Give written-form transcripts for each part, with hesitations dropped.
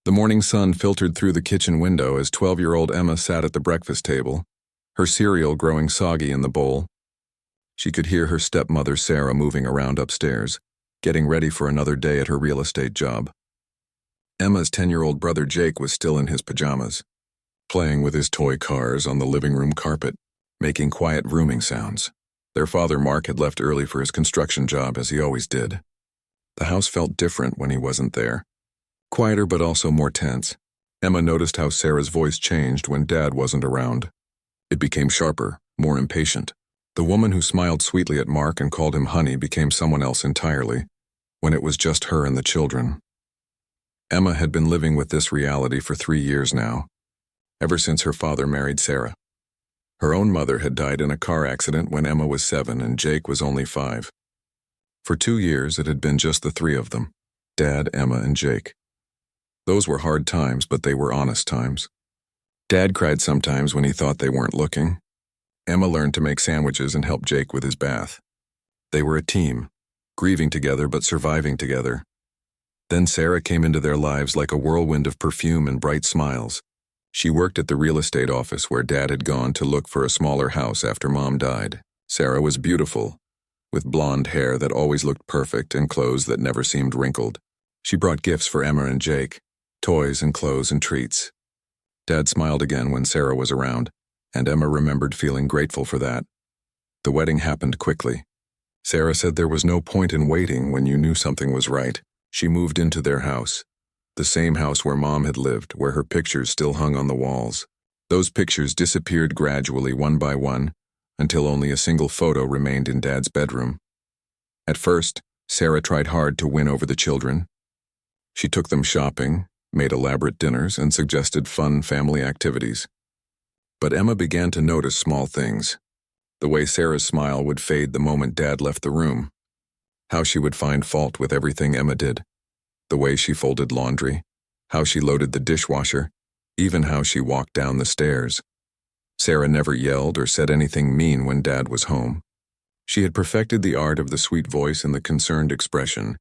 The morning sun filtered through the kitchen window as 12-year-old Emma sat at the breakfast table, her cereal growing soggy in the bowl. She could hear her stepmother Sarah moving around upstairs, getting ready for another day at her real estate job. Emma's 10-year-old brother Jake was still in his pajamas, playing with his toy cars on the living room carpet, making quiet rooming sounds. Their father Mark had left early for his construction job, as he always did. The house felt different when he wasn't there. Quieter but also more tense. Emma noticed how Sarah's voice changed when Dad wasn't around. It became sharper, more impatient. The woman who smiled sweetly at Mark and called him honey became someone else entirely, when it was just her and the children. Emma had been living with this reality for 3 years now, ever since her father married Sarah. Her own mother had died in a car accident when Emma was 7 and Jake was only 5. For 2 years, it had been just the 3 of them, Dad, Emma, and Jake. Those were hard times, but they were honest times. Dad cried sometimes when he thought they weren't looking. Emma learned to make sandwiches and help Jake with his bath. They were a team, grieving together but surviving together. Then Sarah came into their lives like a whirlwind of perfume and bright smiles. She worked at the real estate office where Dad had gone to look for a smaller house after Mom died. Sarah was beautiful, with blonde hair that always looked perfect and clothes that never seemed wrinkled. She brought gifts for Emma and Jake, toys and clothes and treats. Dad smiled again when Sarah was around, and Emma remembered feeling grateful for that. The wedding happened quickly. Sarah said there was no point in waiting when you knew something was right. She moved into their house, the same house where Mom had lived, where her pictures still hung on the walls. Those pictures disappeared gradually, one by one, until only a single photo remained in Dad's bedroom. At first, Sarah tried hard to win over the children. She took them shopping, made elaborate dinners, and suggested fun family activities. But Emma began to notice small things. The way Sarah's smile would fade the moment Dad left the room. How she would find fault with everything Emma did. The way she folded laundry. How she loaded the dishwasher. Even how she walked down the stairs. Sarah never yelled or said anything mean when Dad was home. She had perfected the art of the sweet voice and the concerned expression.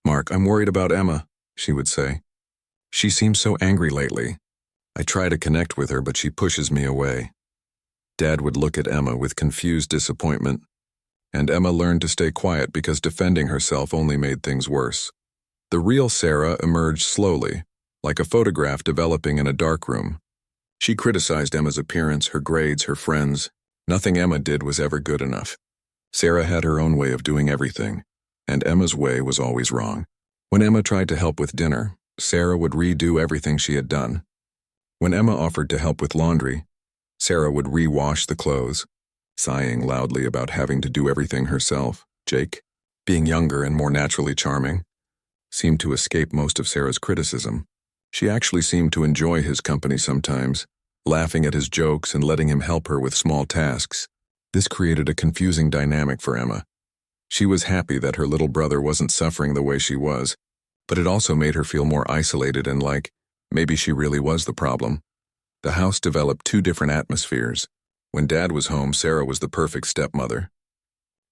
"Mark, I'm worried about Emma," she would say. "She seems so angry lately. I try to connect with her, but she pushes me away." Dad would look at Emma with confused disappointment, and Emma learned to stay quiet because defending herself only made things worse. The real Sarah emerged slowly, like a photograph developing in a darkroom. She criticized Emma's appearance, her grades, her friends. Nothing Emma did was ever good enough. Sarah had her own way of doing everything, and Emma's way was always wrong. When Emma tried to help with dinner, Sarah would redo everything she had done. When Emma offered to help with laundry, Sarah would re-wash the clothes, sighing loudly about having to do everything herself. Jake, being younger and more naturally charming, seemed to escape most of Sarah's criticism. She actually seemed to enjoy his company sometimes, laughing at his jokes and letting him help her with small tasks. This created a confusing dynamic for Emma. She was happy that her little brother wasn't suffering the way she was, but it also made her feel more isolated and like maybe she really was the problem. The house developed 2 different atmospheres. When Dad was home, Sarah was the perfect stepmother.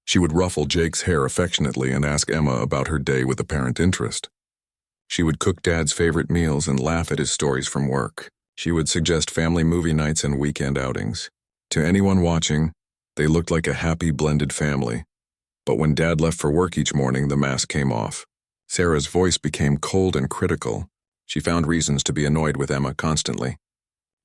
She would ruffle Jake's hair affectionately and ask Emma about her day with apparent interest. She would cook Dad's favorite meals and laugh at his stories from work. She would suggest family movie nights and weekend outings. To anyone watching, they looked like a happy, blended family. But when Dad left for work each morning, the mask came off. Sarah's voice became cold and critical. She found reasons to be annoyed with Emma constantly.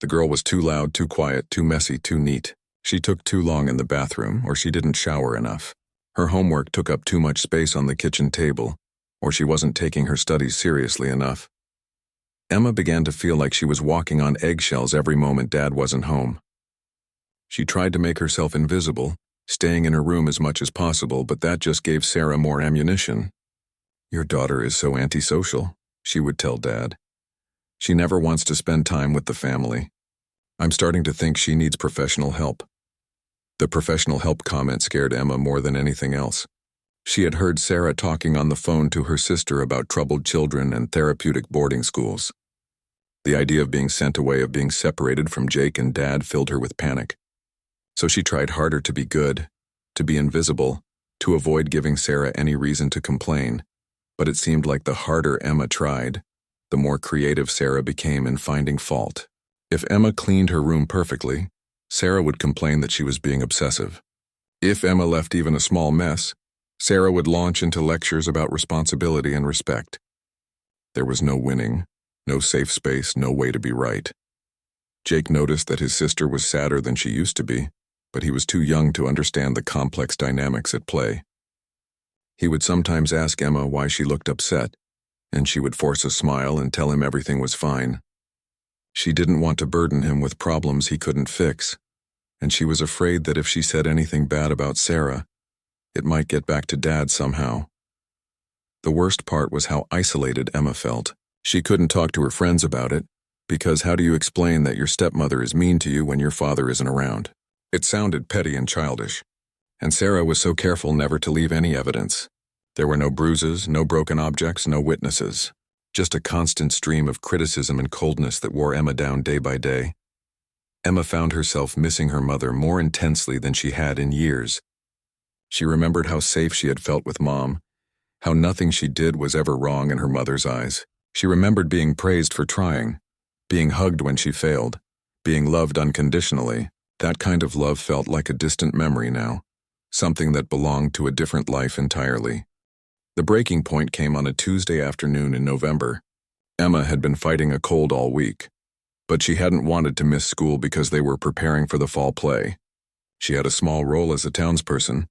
The girl was too loud, too quiet, too messy, too neat. She took too long in the bathroom, or she didn't shower enough. Her homework took up too much space on the kitchen table, or she wasn't taking her studies seriously enough. Emma began to feel like she was walking on eggshells every moment Dad wasn't home. She tried to make herself invisible, staying in her room as much as possible, but that just gave Sarah more ammunition. "Your daughter is so antisocial," she would tell Dad. "She never wants to spend time with the family. I'm starting to think she needs professional help." The professional help comment scared Emma more than anything else. She had heard Sarah talking on the phone to her sister about troubled children and therapeutic boarding schools. The idea of being sent away, of being separated from Jake and Dad, filled her with panic. So she tried harder to be good, to be invisible, to avoid giving Sarah any reason to complain. But it seemed like the harder Emma tried, the more creative Sarah became in finding fault. If Emma cleaned her room perfectly, Sarah would complain that she was being obsessive. If Emma left even a small mess, Sarah would launch into lectures about responsibility and respect. There was no winning, no safe space, no way to be right. Jake noticed that his sister was sadder than she used to be, but he was too young to understand the complex dynamics at play. He would sometimes ask Emma why she looked upset, and she would force a smile and tell him everything was fine. She didn't want to burden him with problems he couldn't fix, and she was afraid that if she said anything bad about Sarah, it might get back to Dad somehow. The worst part was how isolated Emma felt. She couldn't talk to her friends about it, because how do you explain that your stepmother is mean to you when your father isn't around? It sounded petty and childish, and Sarah was so careful never to leave any evidence. There were no bruises, no broken objects, no witnesses, just a constant stream of criticism and coldness that wore Emma down day by day. Emma found herself missing her mother more intensely than she had in years. She remembered how safe she had felt with Mom, how nothing she did was ever wrong in her mother's eyes. She remembered being praised for trying, being hugged when she failed, being loved unconditionally. That kind of love felt like a distant memory now, something that belonged to a different life entirely. The breaking point came on a Tuesday afternoon in November. Emma had been fighting a cold all week, but she hadn't wanted to miss school because they were preparing for the fall play. She had a small role as a townsperson,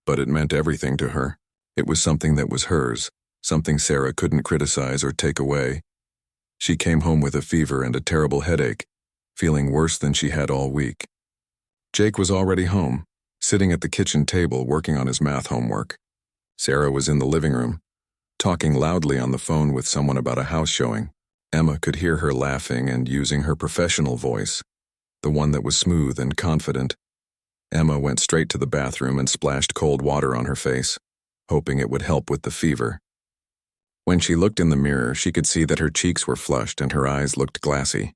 but it meant everything to her. It was something that was hers, something Sarah couldn't criticize or take away. She came home with a fever and a terrible headache, feeling worse than she had all week. Jake was already home, sitting at the kitchen table working on his math homework. Sarah was in the living room, talking loudly on the phone with someone about a house showing. Emma could hear her laughing and using her professional voice, the one that was smooth and confident. Emma went straight to the bathroom and splashed cold water on her face, hoping it would help with the fever. When she looked in the mirror, she could see that her cheeks were flushed and her eyes looked glassy.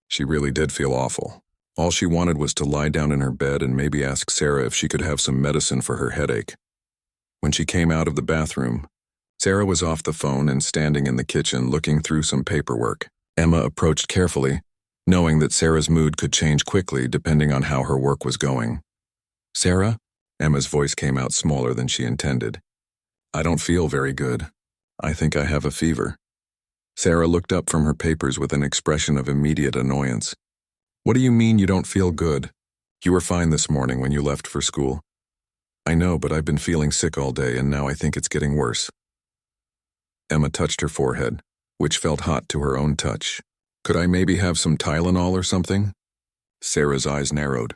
She really did feel awful. All she wanted was to lie down in her bed and maybe ask Sarah if she could have some medicine for her headache. When she came out of the bathroom, Sarah was off the phone and standing in the kitchen looking through some paperwork. Emma approached carefully, knowing that Sarah's mood could change quickly depending on how her work was going. "Sarah?" Emma's voice came out smaller than she intended. "I don't feel very good. I think I have a fever." Sarah looked up from her papers with an expression of immediate annoyance. "What do you mean you don't feel good? You were fine this morning when you left for school." "I know, but I've been feeling sick all day and now I think it's getting worse." Emma touched her forehead, which felt hot to her own touch. "Could I maybe have some Tylenol or something?" Sarah's eyes narrowed.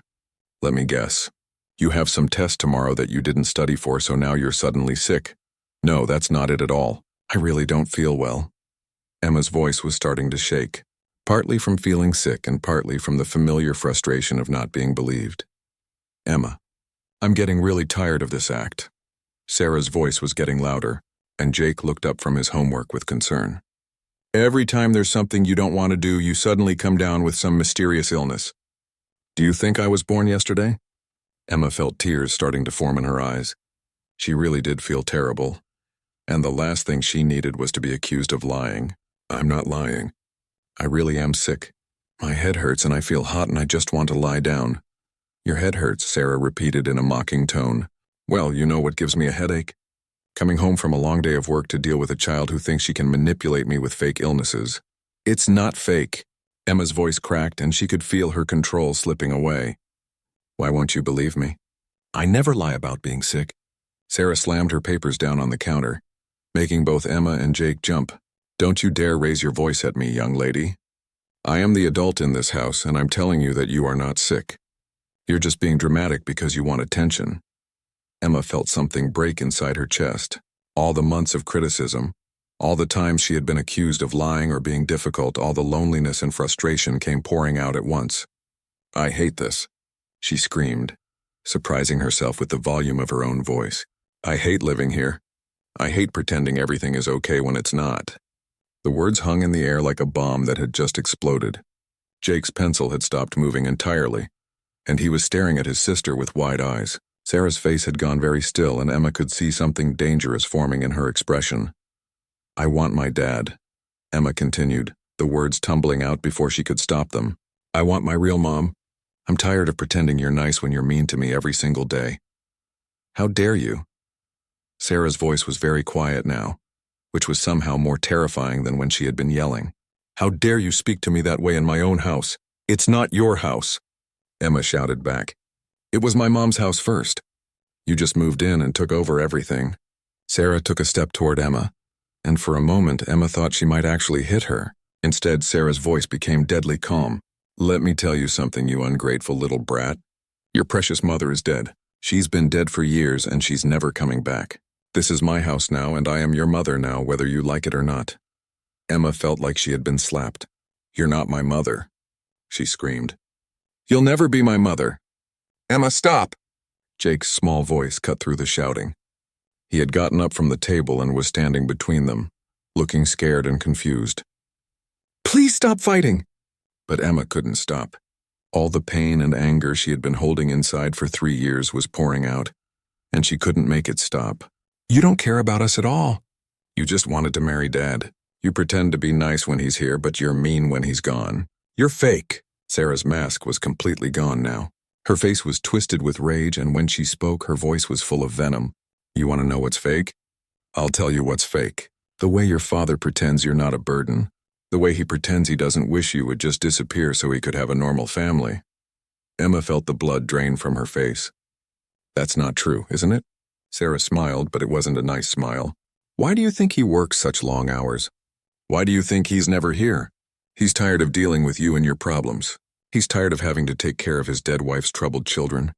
"Let me guess. You have some test tomorrow that you didn't study for, so now you're suddenly sick." "No, that's not it at all. I really don't feel well." Emma's voice was starting to shake, partly from feeling sick and partly from the familiar frustration of not being believed. "Emma, I'm getting really tired of this act." Sarah's voice was getting louder, and Jake looked up from his homework with concern. "Every time there's something you don't want to do, you suddenly come down with some mysterious illness. Do you think I was born yesterday?" Emma felt tears starting to form in her eyes. She really did feel terrible, and the last thing she needed was to be accused of lying. "I'm not lying. I really am sick. My head hurts and I feel hot and I just want to lie down." "Your head hurts," Sarah repeated in a mocking tone. "Well, you know what gives me a headache? Coming home from a long day of work to deal with a child who thinks she can manipulate me with fake illnesses." "It's not fake." Emma's voice cracked and she could feel her control slipping away. "Why won't you believe me? I never lie about being sick." Sarah slammed her papers down on the counter, making both Emma and Jake jump. "Don't you dare raise your voice at me, young lady. I am the adult in this house and I'm telling you that you are not sick. You're just being dramatic because you want attention." Emma felt something break inside her chest. All the months of criticism, all the times she had been accused of lying or being difficult, all the loneliness and frustration came pouring out at once. "I hate this," she screamed, surprising herself with the volume of her own voice. "I hate living here. I hate pretending everything is okay when it's not." The words hung in the air like a bomb that had just exploded. Jake's pencil had stopped moving entirely, and he was staring at his sister with wide eyes. Sarah's face had gone very still, and Emma could see something dangerous forming in her expression. "I want my dad." Emma continued, the words tumbling out before she could stop them. I want my real mom. I'm tired of pretending you're nice when you're mean to me every single day. How dare you? Sarah's voice was very quiet now, which was somehow more terrifying than when she had been yelling. How dare you speak to me that way in my own house? It's not your house, Emma shouted back. It was my mom's house first. You just moved in and took over everything. Sarah took a step toward Emma, and for a moment Emma thought she might actually hit her. Instead, Sarah's voice became deadly calm. Let me tell you something, you ungrateful little brat. Your precious mother is dead. She's been dead for years and she's never coming back. This is my house now and I am your mother now, whether you like it or not. Emma felt like she had been slapped. You're not my mother, she screamed. You'll never be my mother. Emma, stop! Jake's small voice cut through the shouting. He had gotten up from the table and was standing between them, looking scared and confused. Please stop fighting! But Emma couldn't stop. All the pain and anger she had been holding inside for 3 years was pouring out, and she couldn't make it stop. You don't care about us at all. You just wanted to marry Dad. You pretend to be nice when he's here, but you're mean when he's gone. You're fake. Sarah's mask was completely gone now. Her face was twisted with rage, and when she spoke, her voice was full of venom. You want to know what's fake? I'll tell you what's fake. The way your father pretends you're not a burden. The way he pretends he doesn't wish you would just disappear so he could have a normal family. Emma felt the blood drain from her face. That's not true, isn't it? Sarah smiled, but it wasn't a nice smile. Why do you think he works such long hours? Why do you think he's never here? He's tired of dealing with you and your problems. He's tired of having to take care of his dead wife's troubled children.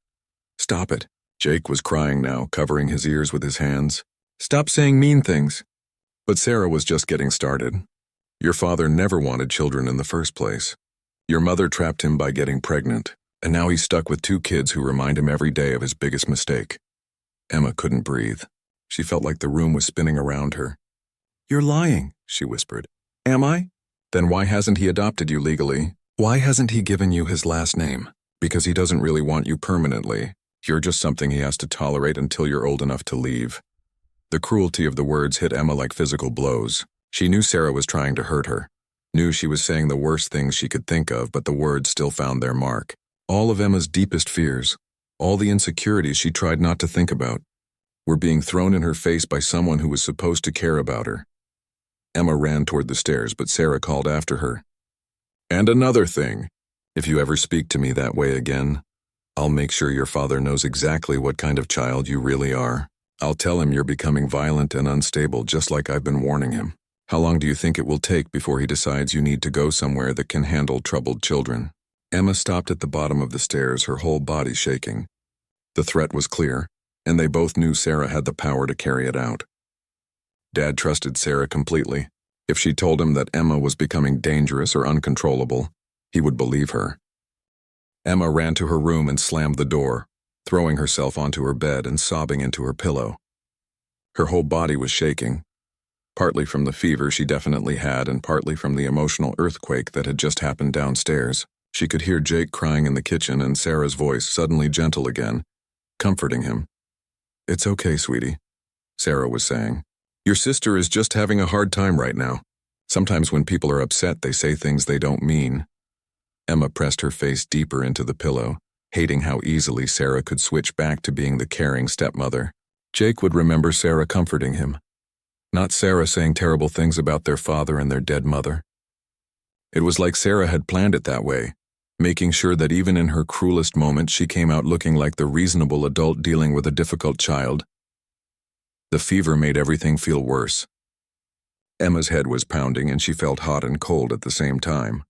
Stop it. Jake was crying now, covering his ears with his hands. Stop saying mean things. But Sarah was just getting started. Your father never wanted children in the first place. Your mother trapped him by getting pregnant, and now he's stuck with 2 kids who remind him every day of his biggest mistake. Emma couldn't breathe. She felt like the room was spinning around her. You're lying, she whispered. Am I? Then why hasn't he adopted you legally? Why hasn't he given you his last name? Because he doesn't really want you permanently. You're just something he has to tolerate until you're old enough to leave. The cruelty of the words hit Emma like physical blows. She knew Sarah was trying to hurt her, knew she was saying the worst things she could think of, but the words still found their mark. All of Emma's deepest fears, all the insecurities she tried not to think about, were being thrown in her face by someone who was supposed to care about her. Emma ran toward the stairs, but Sarah called after her. And another thing, if you ever speak to me that way again, I'll make sure your father knows exactly what kind of child you really are. I'll tell him you're becoming violent and unstable, just like I've been warning him. How long do you think it will take before he decides you need to go somewhere that can handle troubled children? Emma stopped at the bottom of the stairs, her whole body shaking. The threat was clear, and they both knew Sarah had the power to carry it out. Dad trusted Sarah completely. If she told him that Emma was becoming dangerous or uncontrollable, he would believe her. Emma ran to her room and slammed the door, throwing herself onto her bed and sobbing into her pillow. Her whole body was shaking, partly from the fever she definitely had and partly from the emotional earthquake that had just happened downstairs. She could hear Jake crying in the kitchen and Sarah's voice suddenly gentle again, comforting him. It's okay, sweetie, Sarah was saying. Your sister is just having a hard time right now. Sometimes when people are upset, they say things they don't mean. Emma pressed her face deeper into the pillow, hating how easily Sarah could switch back to being the caring stepmother. Jake would remember Sarah comforting him, not Sarah saying terrible things about their father and their dead mother. It was like Sarah had planned it that way, making sure that even in her cruelest moments she came out looking like the reasonable adult dealing with a difficult child. The fever made everything feel worse. Emma's head was pounding and she felt hot and cold at the same time.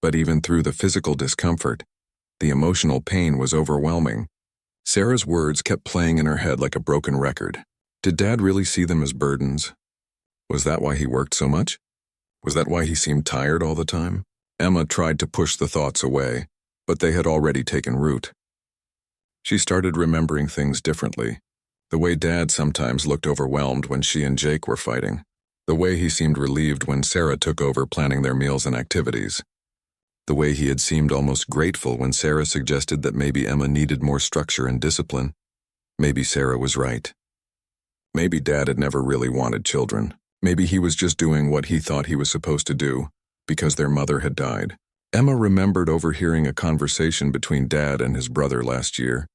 But even through the physical discomfort, the emotional pain was overwhelming. Sarah's words kept playing in her head like a broken record. Did Dad really see them as burdens? Was that why he worked so much? Was that why he seemed tired all the time? Emma tried to push the thoughts away, but they had already taken root. She started remembering things differently. The way Dad sometimes looked overwhelmed when she and Jake were fighting. The way he seemed relieved when Sarah took over planning their meals and activities. The way he had seemed almost grateful when Sarah suggested that maybe Emma needed more structure and discipline. Maybe Sarah was right. Maybe Dad had never really wanted children. Maybe he was just doing what he thought he was supposed to do, because their mother had died. Emma remembered overhearing a conversation between Dad and his brother last year,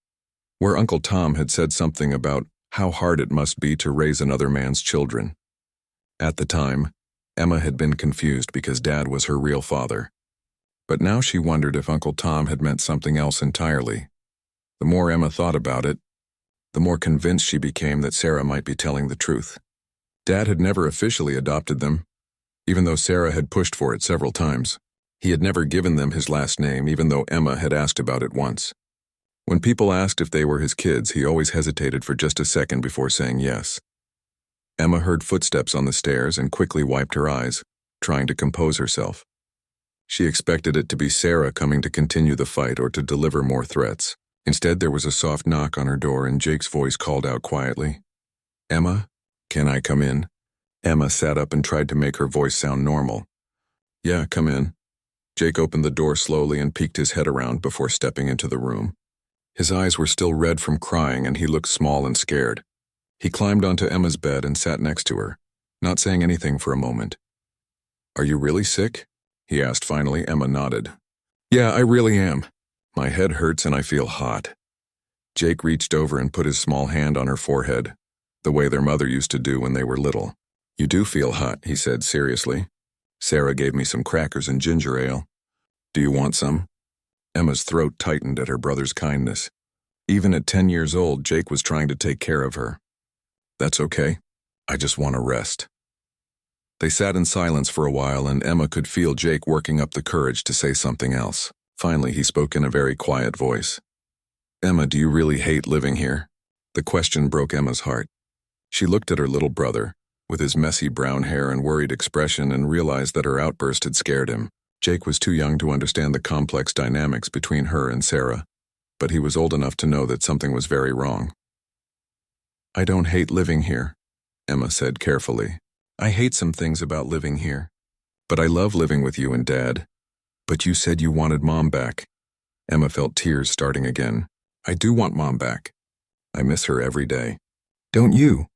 where Uncle Tom had said something about how hard it must be to raise another man's children. At the time, Emma had been confused because Dad was her real father. But now she wondered if Uncle Tom had meant something else entirely. The more Emma thought about it, the more convinced she became that Sarah might be telling the truth. Dad had never officially adopted them, even though Sarah had pushed for it several times. He had never given them his last name, even though Emma had asked about it once. When people asked if they were his kids, he always hesitated for just a second before saying yes. Emma heard footsteps on the stairs and quickly wiped her eyes, trying to compose herself. She expected it to be Sarah coming to continue the fight or to deliver more threats. Instead, there was a soft knock on her door and Jake's voice called out quietly, "Emma, can I come in?" Emma sat up and tried to make her voice sound normal. "Yeah, come in." Jake opened the door slowly and peeked his head around before stepping into the room. His eyes were still red from crying and he looked small and scared. He climbed onto Emma's bed and sat next to her, not saying anything for a moment. "Are you really sick?" he asked finally. Emma nodded. "Yeah, I really am. My head hurts and I feel hot." Jake reached over and put his small hand on her forehead, the way their mother used to do when they were little. "You do feel hot," he said seriously. "Sarah gave me some crackers and ginger ale. Do you want some?" Emma's throat tightened at her brother's kindness. Even at 10 years old, Jake was trying to take care of her. "That's okay. I just want to rest." They sat in silence for a while and Emma could feel Jake working up the courage to say something else. Finally, he spoke in a very quiet voice. "Emma, do you really hate living here?" The question broke Emma's heart. She looked at her little brother, with his messy brown hair and worried expression, and realized that her outburst had scared him. Jake was too young to understand the complex dynamics between her and Sarah, but he was old enough to know that something was very wrong. "I don't hate living here," Emma said carefully. "I hate some things about living here. But I love living with you and Dad. But you said you wanted Mom back." Emma felt tears starting again. "I do want Mom back. I miss her every day." "Don't you?"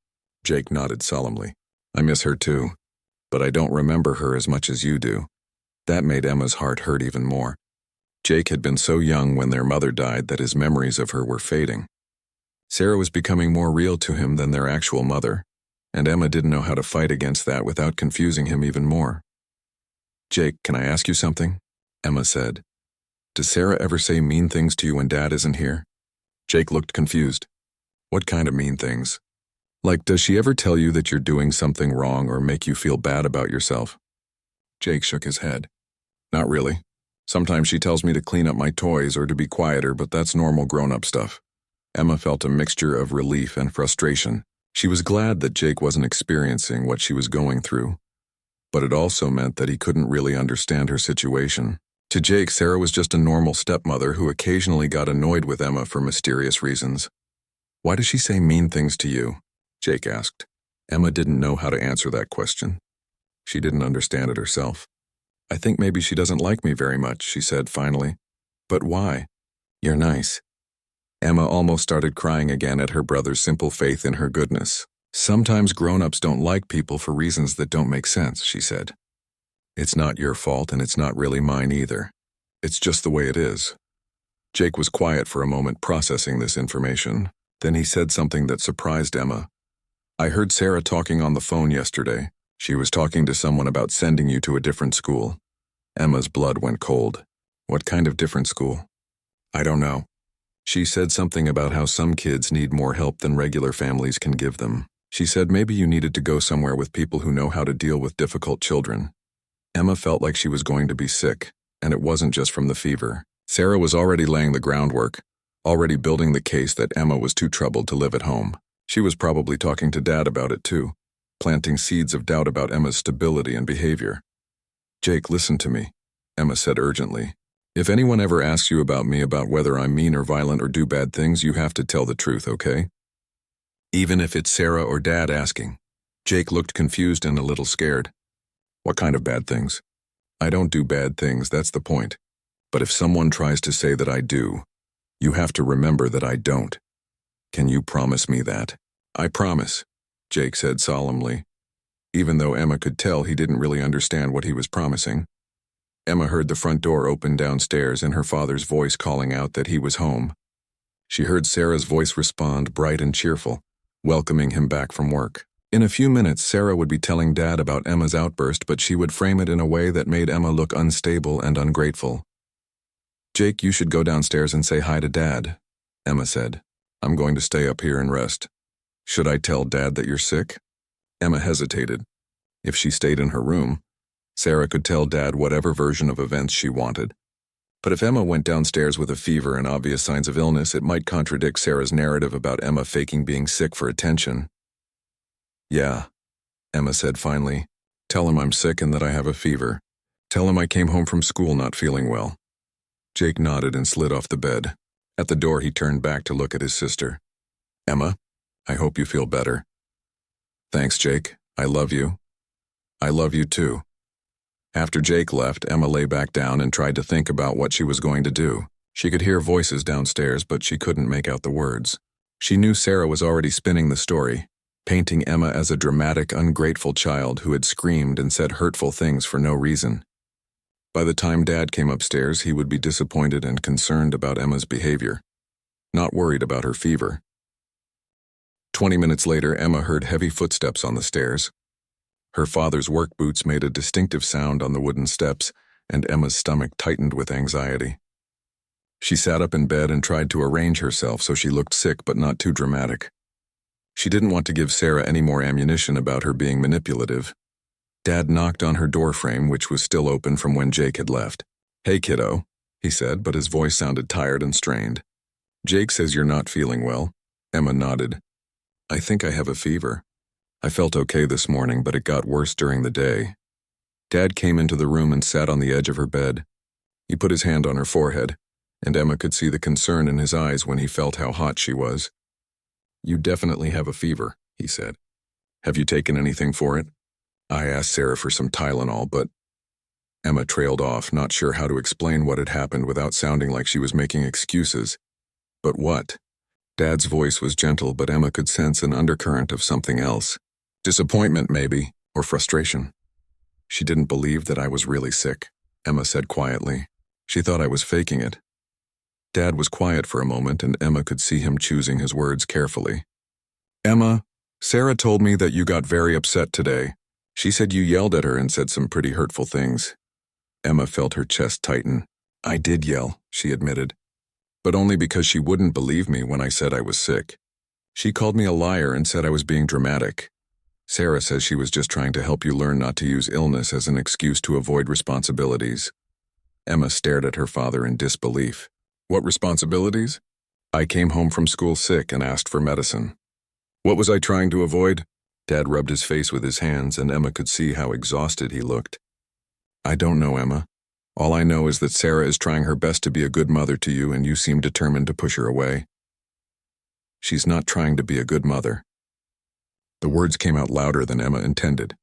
Jake nodded solemnly. "I miss her too, but I don't remember her as much as you do." That made Emma's heart hurt even more. Jake had been so young when their mother died that his memories of her were fading. Sarah was becoming more real to him than their actual mother, and Emma didn't know how to fight against that without confusing him even more. "Jake, can I ask you something?" Emma said. "Does Sarah ever say mean things to you when Dad isn't here?" Jake looked confused. "What kind of mean things? Like, does she ever tell you that you're doing something wrong or make you feel bad about yourself?" Jake shook his head. "Not really. Sometimes she tells me to clean up my toys or to be quieter, but that's normal grown-up stuff." Emma felt a mixture of relief and frustration. She was glad that Jake wasn't experiencing what she was going through, but it also meant that he couldn't really understand her situation. To Jake, Sarah was just a normal stepmother who occasionally got annoyed with Emma for mysterious reasons. "Why does she say mean things to you?" Jake asked. Emma didn't know how to answer that question. She didn't understand it herself. "I think maybe she doesn't like me very much," she said finally. "But why?" "You're nice." Emma almost started crying again at her brother's simple faith in her goodness. "Sometimes grown-ups don't like people for reasons that don't make sense," she said. "It's not your fault and it's not really mine either. It's just the way it is." Jake was quiet for a moment processing this information. Then he said something that surprised Emma. "I heard Sarah talking on the phone yesterday. She was talking to someone about sending you to a different school." Emma's blood went cold. "What kind of different school?" "I don't know. She said something about how some kids need more help than regular families can give them. She said maybe you needed to go somewhere with people who know how to deal with difficult children." Emma felt like she was going to be sick, and it wasn't just from the fever. Sarah was already laying the groundwork, already building the case that Emma was too troubled to live at home. She was probably talking to Dad about it too, planting seeds of doubt about Emma's stability and behavior. "Jake, listen to me," Emma said urgently. "If anyone ever asks you about me, about whether I'm mean or violent or do bad things, you have to tell the truth, okay? Even if it's Sarah or Dad asking." Jake looked confused and a little scared. "What kind of bad things?" "I don't do bad things, that's the point. But if someone tries to say that I do, you have to remember that I don't. Can you promise me that?" "I promise," Jake said solemnly. even though Emma could tell he didn't really understand what he was promising. Emma heard the front door open downstairs and her father's voice calling out that he was home. She heard Sarah's voice respond, bright and cheerful, welcoming him back from work. In a few minutes, Sarah would be telling Dad about Emma's outburst, but she would frame it in a way that made Emma look unstable and ungrateful. "Jake, you should go downstairs and say hi to Dad," Emma said. "I'm going to stay up here and rest." "Should I tell Dad that you're sick?" Emma hesitated. If she stayed in her room, Sarah could tell Dad whatever version of events she wanted. But if Emma went downstairs with a fever and obvious signs of illness, it might contradict Sarah's narrative about Emma faking being sick for attention. "Yeah," Emma said finally. "Tell him I'm sick and that I have a fever. Tell him I came home from school not feeling well." Jake nodded and slid off the bed. At the door, he turned back to look at his sister. "Emma, I hope you feel better." "Thanks, Jake. I love you." "I love you too." After Jake left, Emma lay back down and tried to think about what she was going to do. She could hear voices downstairs, but she couldn't make out the words. She knew Sarah was already spinning the story, painting Emma as a dramatic, ungrateful child who had screamed and said hurtful things for no reason. By the time Dad came upstairs, he would be disappointed and concerned about Emma's behavior, not worried about her fever. 20 minutes later, Emma heard heavy footsteps on the stairs. Her father's work boots made a distinctive sound on the wooden steps, and Emma's stomach tightened with anxiety. She sat up in bed and tried to arrange herself so she looked sick but not too dramatic. She didn't want to give Sarah any more ammunition about her being manipulative. Dad knocked on her doorframe, which was still open from when Jake had left. "Hey, kiddo," he said, but his voice sounded tired and strained. "Jake says you're not feeling well." Emma nodded. "I think I have a fever. I felt okay this morning, but it got worse during the day." Dad came into the room and sat on the edge of her bed. He put his hand on her forehead, and Emma could see the concern in his eyes when he felt how hot she was. "You definitely have a fever," he said. "Have you taken anything for it?" "I asked Sarah for some Tylenol, but—" Emma trailed off, not sure how to explain what had happened without sounding like she was making excuses. "But what?" Dad's voice was gentle, but Emma could sense an undercurrent of something else. Disappointment, maybe, or frustration. "She didn't believe that I was really sick," Emma said quietly. "She thought I was faking it." Dad was quiet for a moment, and Emma could see him choosing his words carefully. "Emma, Sarah told me that you got very upset today. She said you yelled at her and said some pretty hurtful things." Emma felt her chest tighten. "I did yell," she admitted, "but only because she wouldn't believe me when I said I was sick. She called me a liar and said I was being dramatic. Sarah says she was just trying to help you learn not to use illness as an excuse to avoid responsibilities." Emma stared at her father in disbelief. "What responsibilities?" "I came home from school sick and asked for medicine." "What was I trying to avoid?" Dad rubbed his face with his hands, and Emma could see how exhausted he looked. "I don't know, Emma. All I know is that Sarah is trying her best to be a good mother to you, and you seem determined to push her away." "She's not trying to be a good mother." The words came out louder than Emma intended.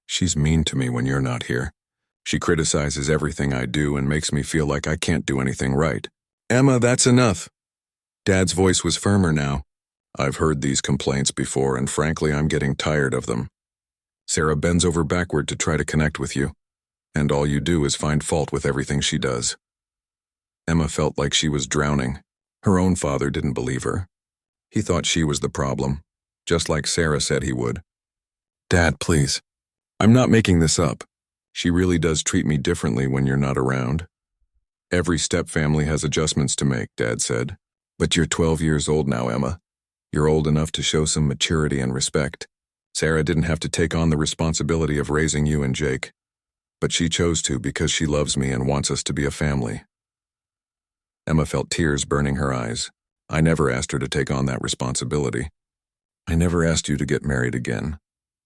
"She's mean to me when you're not here. She criticizes everything I do and makes me feel like I can't do anything right." "Emma, that's enough." Dad's voice was firmer now. "I've heard these complaints before, and frankly, I'm getting tired of them. Sarah bends over backward to try to connect with you, and all you do is find fault with everything she does." Emma felt like she was drowning. Her own father didn't believe her. He thought she was the problem, just like Sarah said he would. "Dad, please. I'm not making this up. She really does treat me differently when you're not around." "Every stepfamily has adjustments to make," Dad said. "But you're 12 years old now, Emma. You're old enough to show some maturity and respect. Sarah didn't have to take on the responsibility of raising you and Jake, but she chose to because she loves me and wants us to be a family." Emma felt tears burning her eyes. "I never asked her to take on that responsibility. I never asked you to get married again."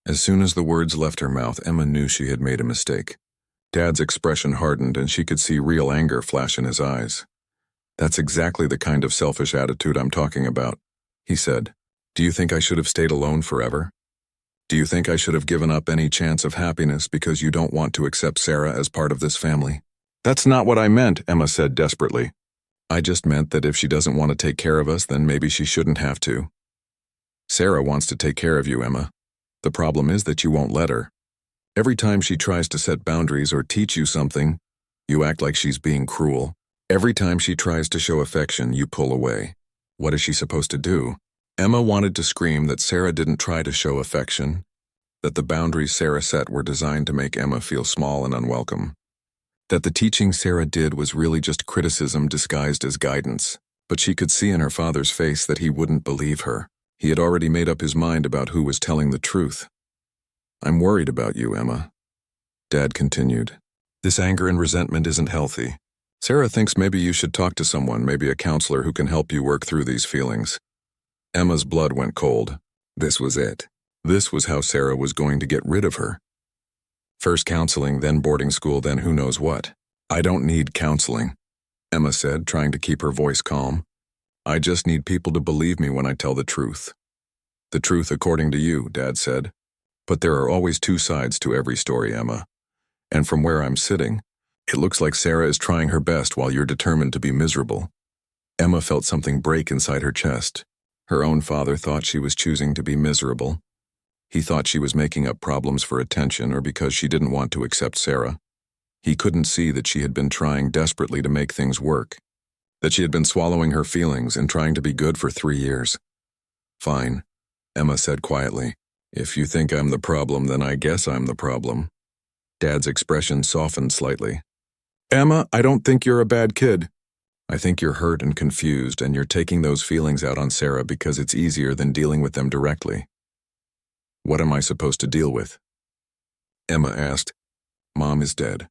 As soon as the words left her mouth, Emma knew she had made a mistake. Dad's expression hardened, and she could see real anger flash in his eyes. "That's exactly the kind of selfish attitude I'm talking about," he said. "Do you think I should have stayed alone forever? Do you think I should have given up any chance of happiness because you don't want to accept Sarah as part of this family?" "That's not what I meant," Emma said desperately. "I just meant that if she doesn't want to take care of us, then maybe she shouldn't have to. Sarah wants to take care of you, Emma. The problem is that you won't let her. Every time she tries to set boundaries or teach you something, you act like she's being cruel. Every time she tries to show affection, you pull away. What is she supposed to do? Emma wanted to scream that Sarah didn't try to show affection, that the boundaries Sarah set were designed to make Emma feel small and unwelcome, that the teaching Sarah did was really just criticism disguised as guidance. But she could see in her father's face that he wouldn't believe her. He had already made up his mind about who was telling the truth. "I'm worried about you, Emma," Dad continued. "This anger and resentment isn't healthy. Sarah thinks maybe you should talk to someone, maybe a counselor who can help you work through these feelings." Emma's blood went cold. This was it. This was how Sarah was going to get rid of her. First counseling, then boarding school, then who knows what. "I don't need counseling," Emma said, trying to keep her voice calm. "I just need people to believe me when I tell the truth." "The truth according to you," Dad said. "But there are always two sides to every story, Emma. And from where I'm sitting, it looks like Sarah is trying her best while you're determined to be miserable." Emma felt something break inside her chest. Her own father thought she was choosing to be miserable. He thought she was making up problems for attention or because she didn't want to accept Sarah. He couldn't see that she had been trying desperately to make things work, that she had been swallowing her feelings and trying to be good for 3 years. "Fine," Emma said quietly. "If you think I'm the problem, then I guess I'm the problem." Dad's expression softened slightly. "Emma, I don't think you're a bad kid. I think you're hurt and confused, and you're taking those feelings out on Sarah because it's easier than dealing with them directly." "What am I supposed to deal with?" Emma asked. "Mom is dead.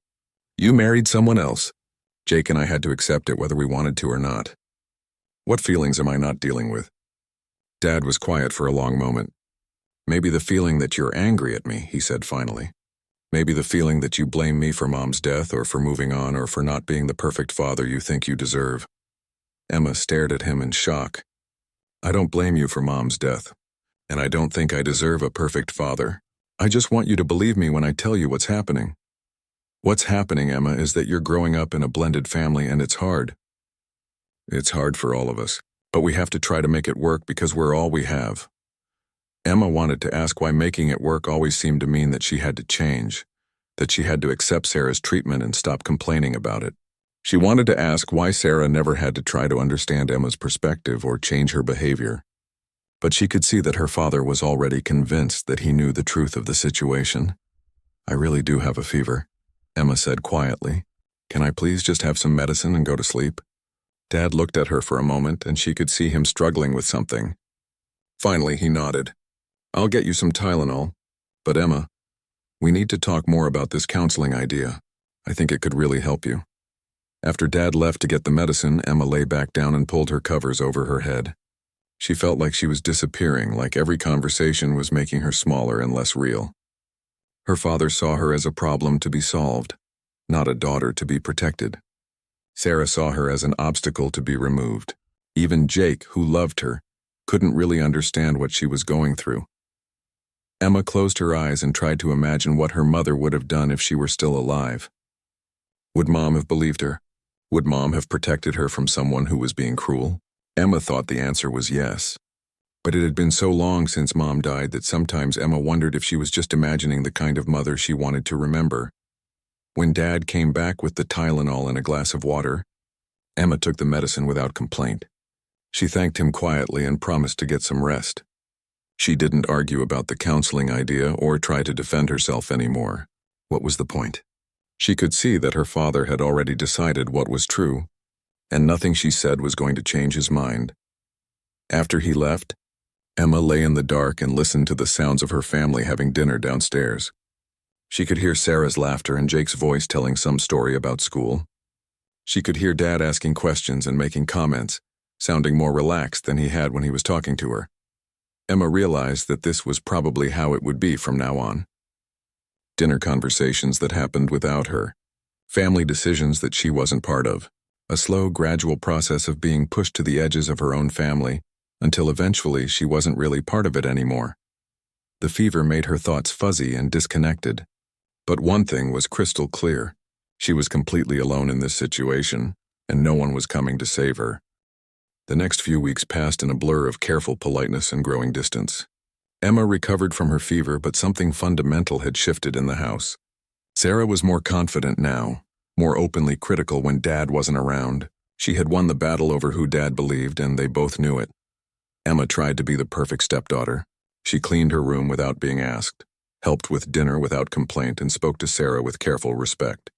You married someone else. Jake and I had to accept it whether we wanted to or not. What feelings am I not dealing with?" Dad was quiet for a long moment. "Maybe the feeling that you're angry at me," he said finally. "Maybe the feeling that you blame me for Mom's death or for moving on or for not being the perfect father you think you deserve." Emma stared at him in shock. "I don't blame you for Mom's death, and I don't think I deserve a perfect father. I just want you to believe me when I tell you what's happening. What's happening, Emma, is that you're growing up in a blended family and it's hard. It's hard for all of us, but we have to try to make it work because we're all we have." Emma wanted to ask why making it work always seemed to mean that she had to change, that she had to accept Sarah's treatment and stop complaining about it. She wanted to ask why Sarah never had to try to understand Emma's perspective or change her behavior. But she could see that her father was already convinced that he knew the truth of the situation. "I really do have a fever," Emma said quietly. "Can I please just have some medicine and go to sleep?" Dad looked at her for a moment and she could see him struggling with something. Finally, he nodded. "I'll get you some Tylenol. But Emma, we need to talk more about this counseling idea. I think it could really help you." After Dad left to get the medicine, Emma lay back down and pulled her covers over her head. She felt like she was disappearing, like every conversation was making her smaller and less real. Her father saw her as a problem to be solved, not a daughter to be protected. Sarah saw her as an obstacle to be removed. Even Jake, who loved her, couldn't really understand what she was going through. Emma closed her eyes and tried to imagine what her mother would have done if she were still alive. Would Mom have believed her? Would Mom have protected her from someone who was being cruel? Emma thought the answer was yes. But it had been so long since Mom died that sometimes Emma wondered if she was just imagining the kind of mother she wanted to remember. When Dad came back with the Tylenol and a glass of water, Emma took the medicine without complaint. She thanked him quietly and promised to get some rest. She didn't argue about the counseling idea or try to defend herself anymore. What was the point? She could see that her father had already decided what was true, and nothing she said was going to change his mind. After he left, Emma lay in the dark and listened to the sounds of her family having dinner downstairs. She could hear Sarah's laughter and Jake's voice telling some story about school. She could hear Dad asking questions and making comments, sounding more relaxed than he had when he was talking to her. Emma realized that this was probably how it would be from now on. Dinner conversations that happened without her. Family decisions that she wasn't part of. A slow, gradual process of being pushed to the edges of her own family until eventually she wasn't really part of it anymore. The fever made her thoughts fuzzy and disconnected. But one thing was crystal clear. She was completely alone in this situation, and no one was coming to save her. The next few weeks passed in a blur of careful politeness and growing distance. Emma recovered from her fever, but something fundamental had shifted in the house. Sarah was more confident now, more openly critical when Dad wasn't around. She had won the battle over who Dad believed, and they both knew it. Emma tried to be the perfect stepdaughter. She cleaned her room without being asked, helped with dinner without complaint, and spoke to Sarah with careful respect.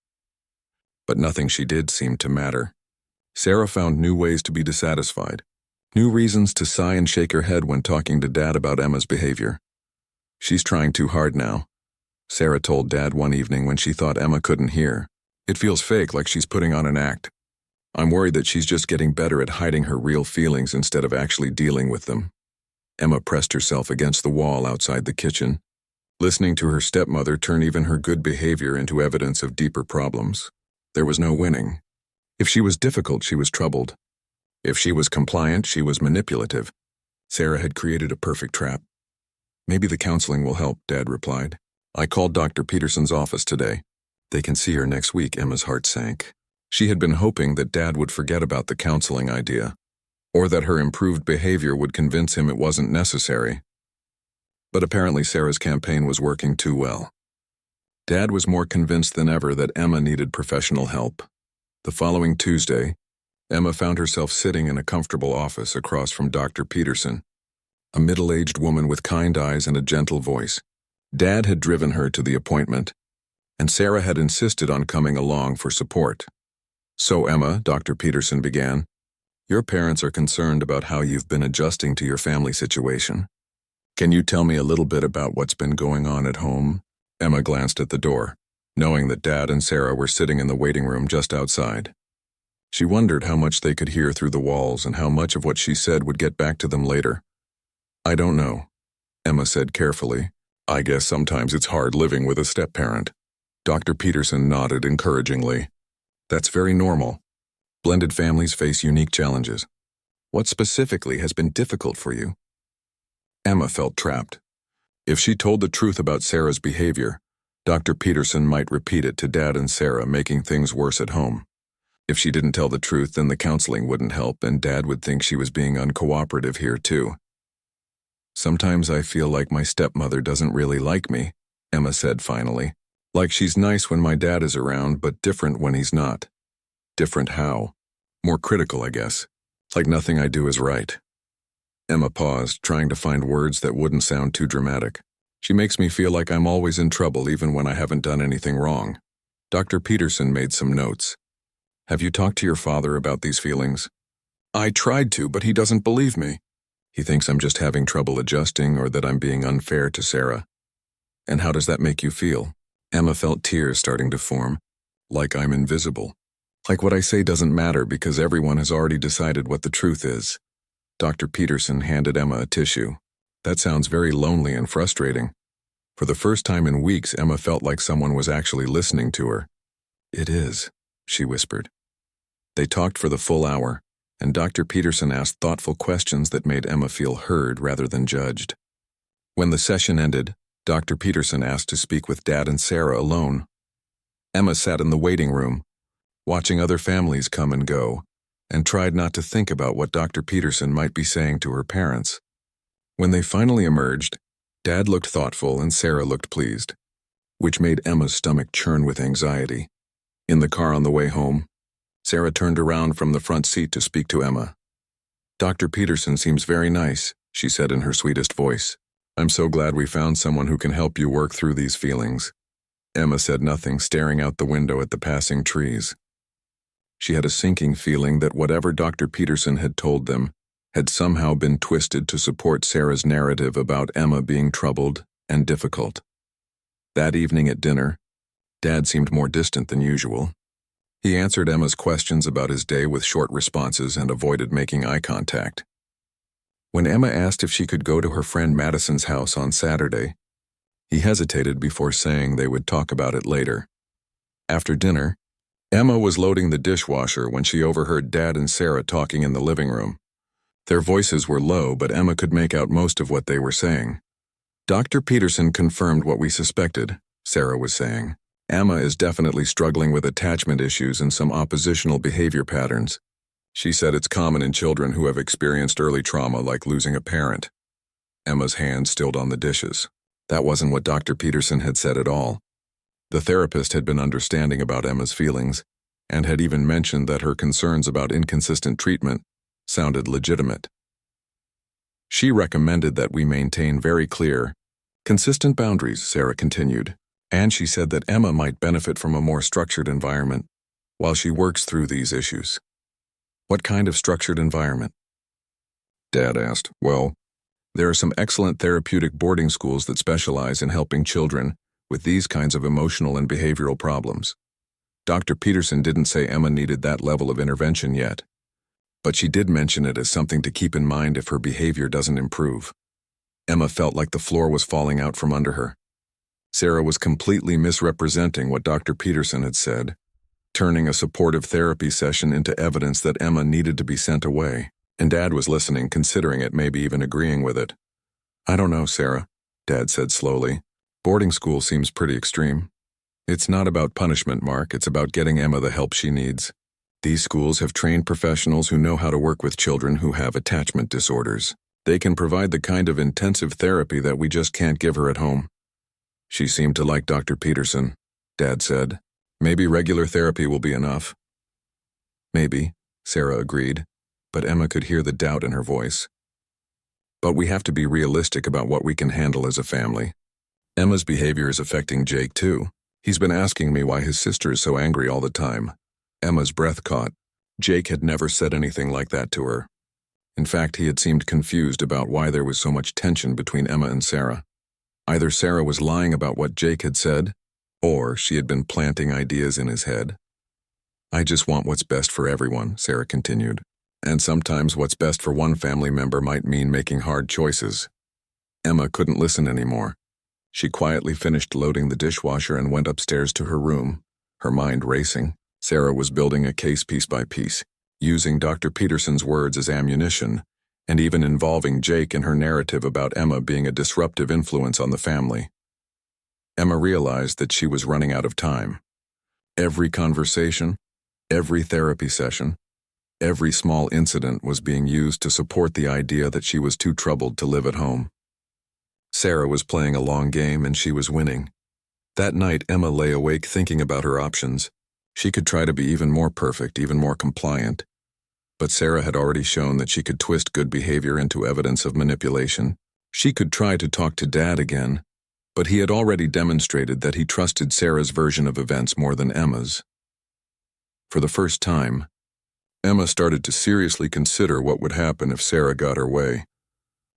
But nothing she did seemed to matter. Sarah found new ways to be dissatisfied, new reasons to sigh and shake her head when talking to Dad about Emma's behavior. "She's trying too hard now," Sarah told Dad one evening when she thought Emma couldn't hear. "It feels fake, like she's putting on an act. I'm worried that she's just getting better at hiding her real feelings instead of actually dealing with them." Emma pressed herself against the wall outside the kitchen, listening to her stepmother turn even her good behavior into evidence of deeper problems. There was no winning. If she was difficult, she was troubled. If she was compliant, she was manipulative. Sarah had created a perfect trap. "Maybe the counseling will help," Dad replied. "I called Dr. Peterson's office today. They can see her next week." Emma's heart sank. She had been hoping that Dad would forget about the counseling idea, or that her improved behavior would convince him it wasn't necessary. But apparently Sarah's campaign was working too well. Dad was more convinced than ever that Emma needed professional help. The following Tuesday, Emma found herself sitting in a comfortable office across from Dr. Peterson, a middle-aged woman with kind eyes and a gentle voice. Dad had driven her to the appointment, and Sarah had insisted on coming along for support. "So Emma," Dr. Peterson began, "your parents are concerned about how you've been adjusting to your family situation. Can you tell me a little bit about what's been going on at home?" Emma glanced at the door, knowing that Dad and Sarah were sitting in the waiting room just outside. She wondered how much they could hear through the walls and how much of what she said would get back to them later. "I don't know," Emma said carefully. "I guess sometimes it's hard living with a step-parent." Dr. Peterson nodded encouragingly. "That's very normal. Blended families face unique challenges. What specifically has been difficult for you?" Emma felt trapped. If she told the truth about Sarah's behavior, Dr. Peterson might repeat it to Dad and Sarah, making things worse at home. If she didn't tell the truth, then the counseling wouldn't help, and Dad would think she was being uncooperative here too. "Sometimes I feel like my stepmother doesn't really like me," Emma said finally. "Like she's nice when my dad is around, but different when he's not." "Different how?" "More critical, I guess. Like nothing I do is right." Emma paused, trying to find words that wouldn't sound too dramatic. "She makes me feel like I'm always in trouble even when I haven't done anything wrong." Dr. Peterson made some notes. "Have you talked to your father about these feelings?" "I tried to, but he doesn't believe me. He thinks I'm just having trouble adjusting or that I'm being unfair to Sarah." "And how does that make you feel?" Emma felt tears starting to form. "Like I'm invisible. Like what I say doesn't matter because everyone has already decided what the truth is." Dr. Peterson handed Emma a tissue. "That sounds very lonely and frustrating." For the first time in weeks, Emma felt like someone was actually listening to her. "It is," she whispered. They talked for the full hour, and Dr. Peterson asked thoughtful questions that made Emma feel heard rather than judged. When the session ended, Dr. Peterson asked to speak with Dad and Sarah alone. Emma sat in the waiting room, watching other families come and go, and tried not to think about what Dr. Peterson might be saying to her parents. When they finally emerged, Dad looked thoughtful and Sarah looked pleased, which made Emma's stomach churn with anxiety. In the car on the way home, Sarah turned around from the front seat to speak to Emma. "Dr. Peterson seems very nice," she said in her sweetest voice. "I'm so glad we found someone who can help you work through these feelings." Emma said nothing, staring out the window at the passing trees. She had a sinking feeling that whatever Dr. Peterson had told them had somehow been twisted to support Sarah's narrative about Emma being troubled and difficult. That evening at dinner, Dad seemed more distant than usual. He answered Emma's questions about his day with short responses and avoided making eye contact. When Emma asked if she could go to her friend Madison's house on Saturday, he hesitated before saying they would talk about it later. After dinner, Emma was loading the dishwasher when she overheard Dad and Sarah talking in the living room. Their voices were low, but Emma could make out most of what they were saying. "Dr. Peterson confirmed what we suspected," Sarah was saying. "Emma is definitely struggling with attachment issues and some oppositional behavior patterns. She said it's common in children who have experienced early trauma like losing a parent." Emma's hand still on the dishes. That wasn't what Dr. Peterson had said at all. The therapist had been understanding about Emma's feelings, and had even mentioned that her concerns about inconsistent treatment sounded legitimate. She recommended that we maintain very clear, consistent boundaries, Sarah continued, and she said that Emma might benefit from a more structured environment while she works through these issues. What kind of structured environment? Dad asked. Well, there are some excellent therapeutic boarding schools that specialize in helping children with these kinds of emotional and behavioral problems. Dr. Peterson didn't say Emma needed that level of intervention yet, but she did mention it as something to keep in mind if her behavior doesn't improve. Emma felt like the floor was falling out from under her. Sarah was completely misrepresenting what Dr. Peterson had said, turning a supportive therapy session into evidence that Emma needed to be sent away, and Dad was listening, considering it, maybe even agreeing with it. I don't know, Sarah, Dad said slowly. Boarding school seems pretty extreme. It's not about punishment, Mark, it's about getting Emma the help she needs. These schools have trained professionals who know how to work with children who have attachment disorders. They can provide the kind of intensive therapy that we just can't give her at home. She seemed to like Dr. Peterson, Dad said. Maybe regular therapy will be enough. Maybe, Sarah agreed, but Emma could hear the doubt in her voice. But we have to be realistic about what we can handle as a family. Emma's behavior is affecting Jake too. He's been asking me why his sister is so angry all the time. Emma's breath caught. Jake had never said anything like that to her. In fact, he had seemed confused about why there was so much tension between Emma and Sarah. Either Sarah was lying about what Jake had said, or she had been planting ideas in his head. I just want what's best for everyone, Sarah continued. And sometimes what's best for one family member might mean making hard choices. Emma couldn't listen anymore. She quietly finished loading the dishwasher and went upstairs to her room, her mind racing. Sarah was building a case piece by piece, using Dr. Peterson's words as ammunition, and even involving Jake in her narrative about Emma being a disruptive influence on the family. Emma realized that she was running out of time. Every conversation, every therapy session, every small incident was being used to support the idea that she was too troubled to live at home. Sarah was playing a long game and she was winning. That night, Emma lay awake thinking about her options. She could try to be even more perfect, even more compliant. But Sarah had already shown that she could twist good behavior into evidence of manipulation. She could try to talk to Dad again, but he had already demonstrated that he trusted Sarah's version of events more than Emma's. For the first time, Emma started to seriously consider what would happen if Sarah got her way.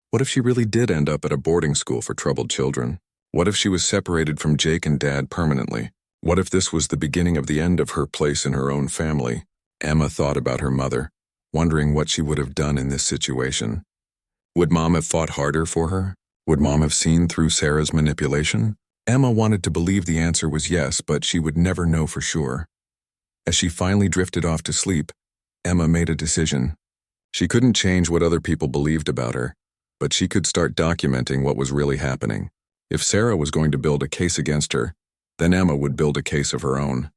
What if she really did end up at a boarding school for troubled children? What if she was separated from Jake and Dad permanently? What if this was the beginning of the end of her place in her own family? Emma thought about her mother, wondering what she would have done in this situation. Would Mom have fought harder for her? Would Mom have seen through Sarah's manipulation? Emma wanted to believe the answer was yes, but she would never know for sure. As she finally drifted off to sleep, Emma made a decision. She couldn't change what other people believed about her, but she could start documenting what was really happening. If Sarah was going to build a case against her, then Emma would build a case of her own.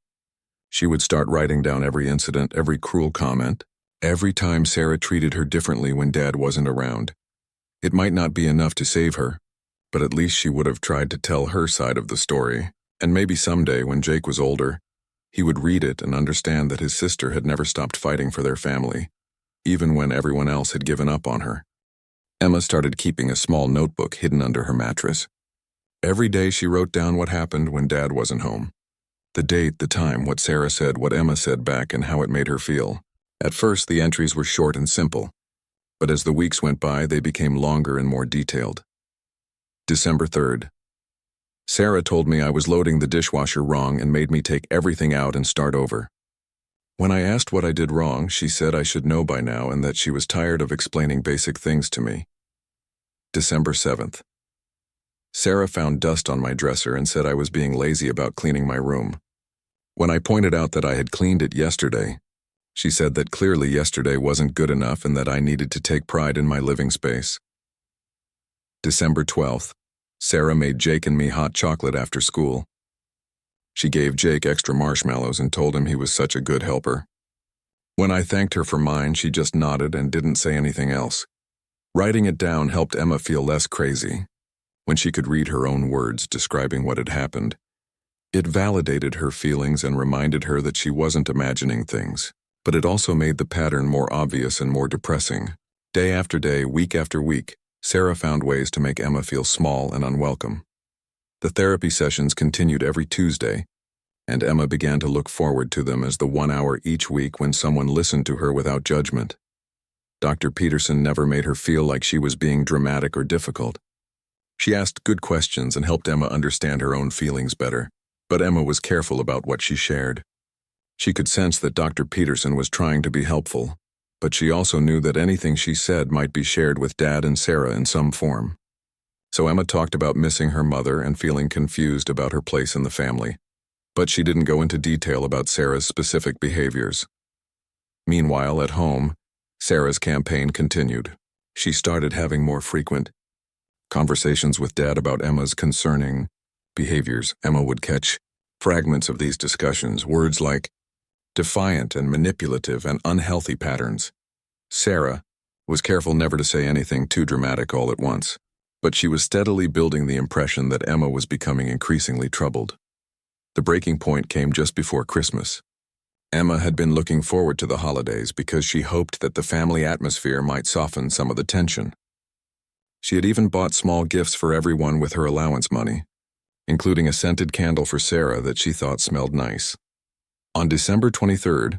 She would start writing down every incident, every cruel comment, every time Sarah treated her differently when Dad wasn't around. It might not be enough to save her, but at least she would have tried to tell her side of the story, and maybe someday when Jake was older, he would read it and understand that his sister had never stopped fighting for their family, even when everyone else had given up on her. Emma started keeping a small notebook hidden under her mattress. Every day she wrote down what happened when Dad wasn't home. The date, the time, what Sarah said, what Emma said back, and how it made her feel. At first, the entries were short and simple, but as the weeks went by, they became longer and more detailed. December 3rd. Sarah told me I was loading the dishwasher wrong and made me take everything out and start over. When I asked what I did wrong, she said I should know by now and that she was tired of explaining basic things to me. December 7th. Sarah found dust on my dresser and said I was being lazy about cleaning my room. When I pointed out that I had cleaned it yesterday, she said that clearly yesterday wasn't good enough and that I needed to take pride in my living space. December 12th. Sarah made Jake and me hot chocolate after school. She gave Jake extra marshmallows and told him he was such a good helper. When I thanked her for mine, she just nodded and didn't say anything else. Writing it down helped Emma feel less crazy. When she could read her own words describing what had happened, it validated her feelings and reminded her that she wasn't imagining things. But it also made the pattern more obvious and more depressing. Day after day, week after week, Sarah found ways to make Emma feel small and unwelcome. The therapy sessions continued every Tuesday, and Emma began to look forward to them as the 1 hour each week when someone listened to her without judgment. Dr. Peterson never made her feel like she was being dramatic or difficult. She asked good questions and helped Emma understand her own feelings better, but Emma was careful about what she shared. She could sense that Dr. Peterson was trying to be helpful, but she also knew that anything she said might be shared with Dad and Sarah in some form. So Emma talked about missing her mother and feeling confused about her place in the family, but she didn't go into detail about Sarah's specific behaviors. Meanwhile, at home, Sarah's campaign continued. She started having more frequent conversations with Dad about Emma's concerning behaviors. Emma would catch fragments of these discussions, words like defiant and manipulative and unhealthy patterns. Sarah was careful never to say anything too dramatic all at once, but she was steadily building the impression that Emma was becoming increasingly troubled. The breaking point came just before Christmas. Emma had been looking forward to the holidays because she hoped that the family atmosphere might soften some of the tension. She had even bought small gifts for everyone with her allowance money, including a scented candle for Sarah that she thought smelled nice. On December 23rd,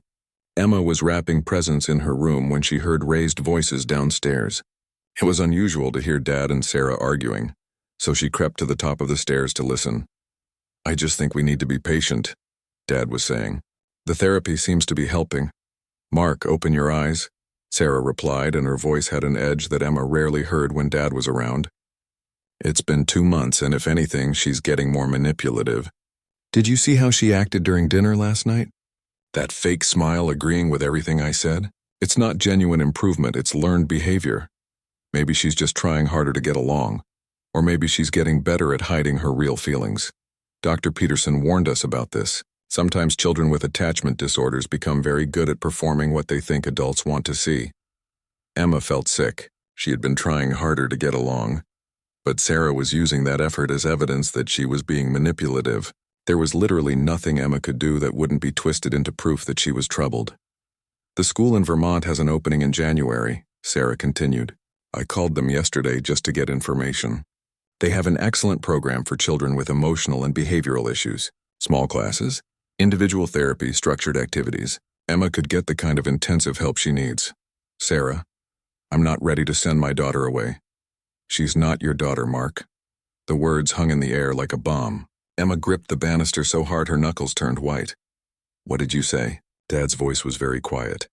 Emma was wrapping presents in her room when she heard raised voices downstairs. It was unusual to hear Dad and Sarah arguing, so she crept to the top of the stairs to listen. "I just think we need to be patient," Dad was saying. "The therapy seems to be helping." "Mark, open your eyes," Sarah replied, and her voice had an edge that Emma rarely heard when Dad was around. "It's been 2 months, and if anything, she's getting more manipulative. Did you see how she acted during dinner last night? That fake smile agreeing with everything I said? It's not genuine improvement, it's learned behavior. Maybe she's just trying harder to get along, or maybe she's getting better at hiding her real feelings. Dr. Peterson warned us about this. Sometimes children with attachment disorders become very good at performing what they think adults want to see." Emma felt sick. She had been trying harder to get along, but Sarah was using that effort as evidence that she was being manipulative. There was literally nothing Emma could do that wouldn't be twisted into proof that she was troubled. "The school in Vermont has an opening in January," Sarah continued. "I called them yesterday just to get information. They have an excellent program for children with emotional and behavioral issues. Small classes, individual therapy, structured activities. Emma could get the kind of intensive help she needs. Sarah, I'm not ready to send my daughter away." "She's not your daughter, Mark." The words hung in the air like a bomb. Emma gripped the banister so hard her knuckles turned white. "What did you say?" Dad's voice was very quiet.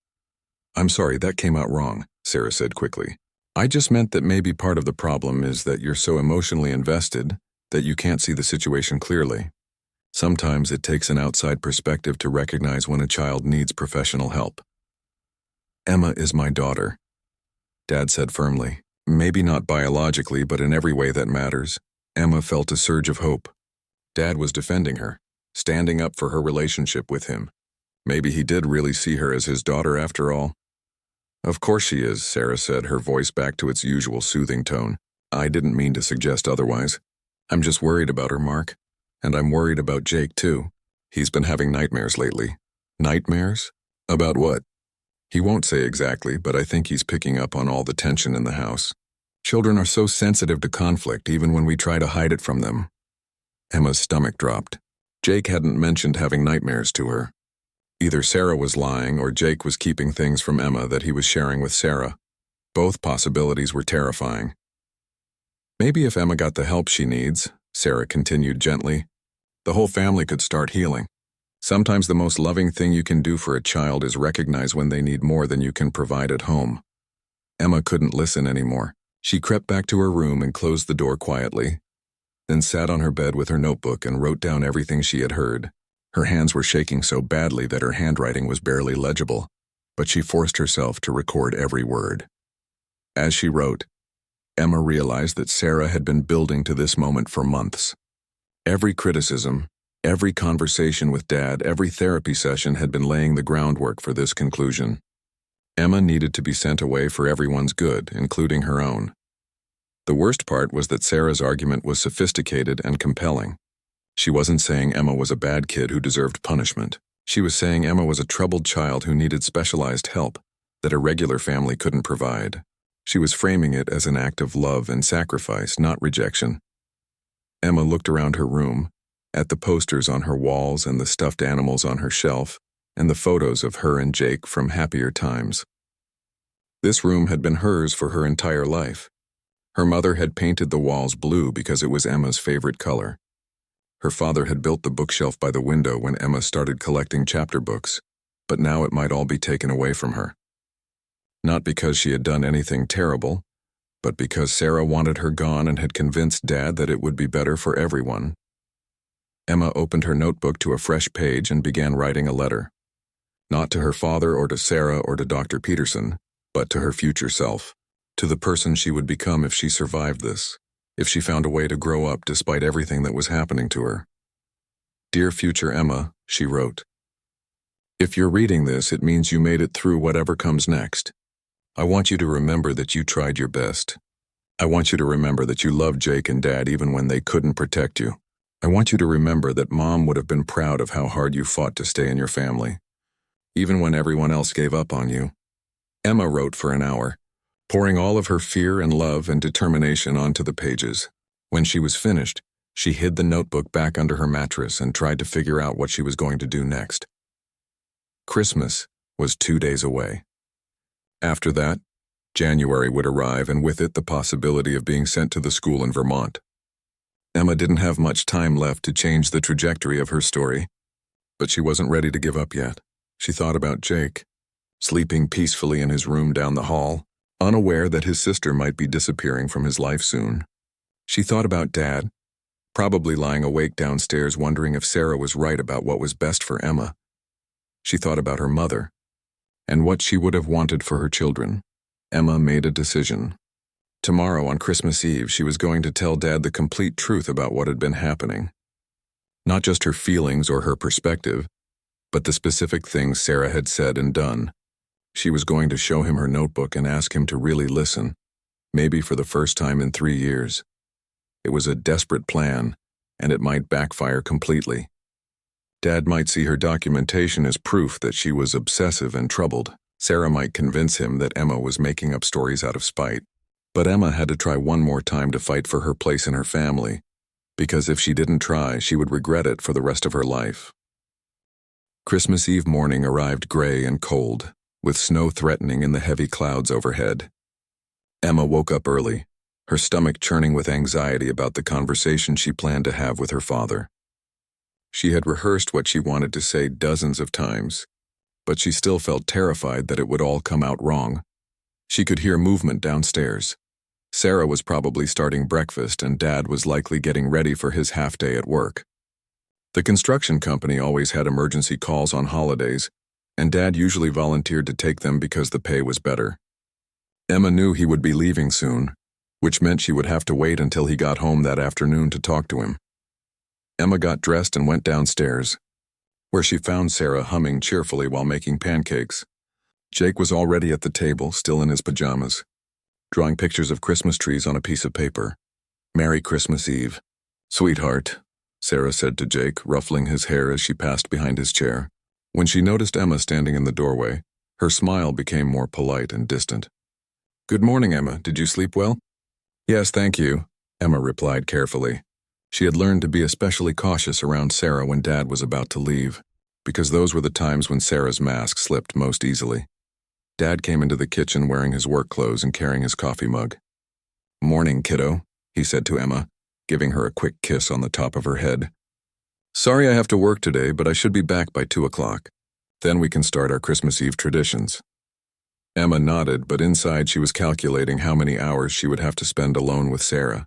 "I'm sorry, that came out wrong," Sarah said quickly. "I just meant that maybe part of the problem is that you're so emotionally invested that you can't see the situation clearly. Sometimes it takes an outside perspective to recognize when a child needs professional help." "Emma is my daughter," Dad said firmly. "Maybe not biologically, but in every way that matters." Emma felt a surge of hope. Dad was defending her, standing up for her relationship with him. Maybe he did really see her as his daughter after all. "Of course she is," Sarah said, her voice back to its usual soothing tone. "I didn't mean to suggest otherwise. I'm just worried about her, Mark. And I'm worried about Jake, too. He's been having nightmares lately." "Nightmares? About what?" "He won't say exactly, but I think he's picking up on all the tension in the house. Children are so sensitive to conflict even when we try to hide it from them." Emma's stomach dropped. Jake hadn't mentioned having nightmares to her. Either Sarah was lying or Jake was keeping things from Emma that he was sharing with Sarah. Both possibilities were terrifying. "Maybe if Emma got the help she needs," Sarah continued gently, "the whole family could start healing. Sometimes the most loving thing you can do for a child is recognize when they need more than you can provide at home." Emma couldn't listen anymore. She crept back to her room and closed the door quietly, then sat on her bed with her notebook and wrote down everything she had heard. Her hands were shaking so badly that her handwriting was barely legible, but she forced herself to record every word. As she wrote, Emma realized that Sarah had been building to this moment for months. Every criticism, every conversation with Dad, every therapy session had been laying the groundwork for this conclusion. Emma needed to be sent away for everyone's good, including her own. The worst part was that Sarah's argument was sophisticated and compelling. She wasn't saying Emma was a bad kid who deserved punishment. She was saying Emma was a troubled child who needed specialized help that a regular family couldn't provide. She was framing it as an act of love and sacrifice, not rejection. Emma looked around her room, at the posters on her walls and the stuffed animals on her shelf, and the photos of her and Jake from happier times. This room had been hers for her entire life. Her mother had painted the walls blue because it was Emma's favorite color. Her father had built the bookshelf by the window when Emma started collecting chapter books, but now it might all be taken away from her. Not because she had done anything terrible, but because Sarah wanted her gone and had convinced Dad that it would be better for everyone. Emma opened her notebook to a fresh page and began writing a letter. Not to her father or to Sarah or to Dr. Peterson, but to her future self, to the person she would become if she survived this, if she found a way to grow up despite everything that was happening to her. Dear future Emma, she wrote. If you're reading this, it means you made it through whatever comes next. I want you to remember that you tried your best. I want you to remember that you loved Jake and Dad even when they couldn't protect you. I want you to remember that Mom would have been proud of how hard you fought to stay in your family, even when everyone else gave up on you. Emma wrote for an hour, pouring all of her fear and love and determination onto the pages. When she was finished, she hid the notebook back under her mattress and tried to figure out what she was going to do next. Christmas was 2 days away. After that, January would arrive, and with it the possibility of being sent to the school in Vermont. Emma didn't have much time left to change the trajectory of her story, but she wasn't ready to give up yet. She thought about Jake, sleeping peacefully in his room down the hall, unaware that his sister might be disappearing from his life soon. She thought about Dad, probably lying awake downstairs wondering if Sarah was right about what was best for Emma. She thought about her mother, and what she would have wanted for her children. Emma made a decision. Tomorrow, on Christmas Eve, she was going to tell Dad the complete truth about what had been happening. Not just her feelings or her perspective, but the specific things Sarah had said and done. She was going to show him her notebook and ask him to really listen, maybe for the first time in 3 years. It was a desperate plan, and it might backfire completely. Dad might see her documentation as proof that she was obsessive and troubled. Sarah might convince him that Emma was making up stories out of spite. But Emma had to try one more time to fight for her place in her family, because if she didn't try, she would regret it for the rest of her life. Christmas Eve morning arrived gray and cold, with snow threatening in the heavy clouds overhead. Emma woke up early, her stomach churning with anxiety about the conversation she planned to have with her father. She had rehearsed what she wanted to say dozens of times, but she still felt terrified that it would all come out wrong. She could hear movement downstairs. Sarah was probably starting breakfast, and Dad was likely getting ready for his half-day at work. The construction company always had emergency calls on holidays, and Dad usually volunteered to take them because the pay was better. Emma knew he would be leaving soon, which meant she would have to wait until he got home that afternoon to talk to him. Emma got dressed and went downstairs, where she found Sarah humming cheerfully while making pancakes. Jake was already at the table, still in his pajamas, drawing pictures of Christmas trees on a piece of paper. "Merry Christmas Eve." "Sweetheart," Sarah said to Jake, ruffling his hair as she passed behind his chair. When she noticed Emma standing in the doorway, her smile became more polite and distant. "Good morning, Emma. Did you sleep well?" "Yes, thank you," Emma replied carefully. She had learned to be especially cautious around Sarah when Dad was about to leave, because those were the times when Sarah's mask slipped most easily. Dad came into the kitchen wearing his work clothes and carrying his coffee mug. "Morning, kiddo," he said to Emma, giving her a quick kiss on the top of her head. "Sorry I have to work today, but I should be back by 2 o'clock. Then we can start our Christmas Eve traditions." Emma nodded, but inside she was calculating how many hours she would have to spend alone with Sarah.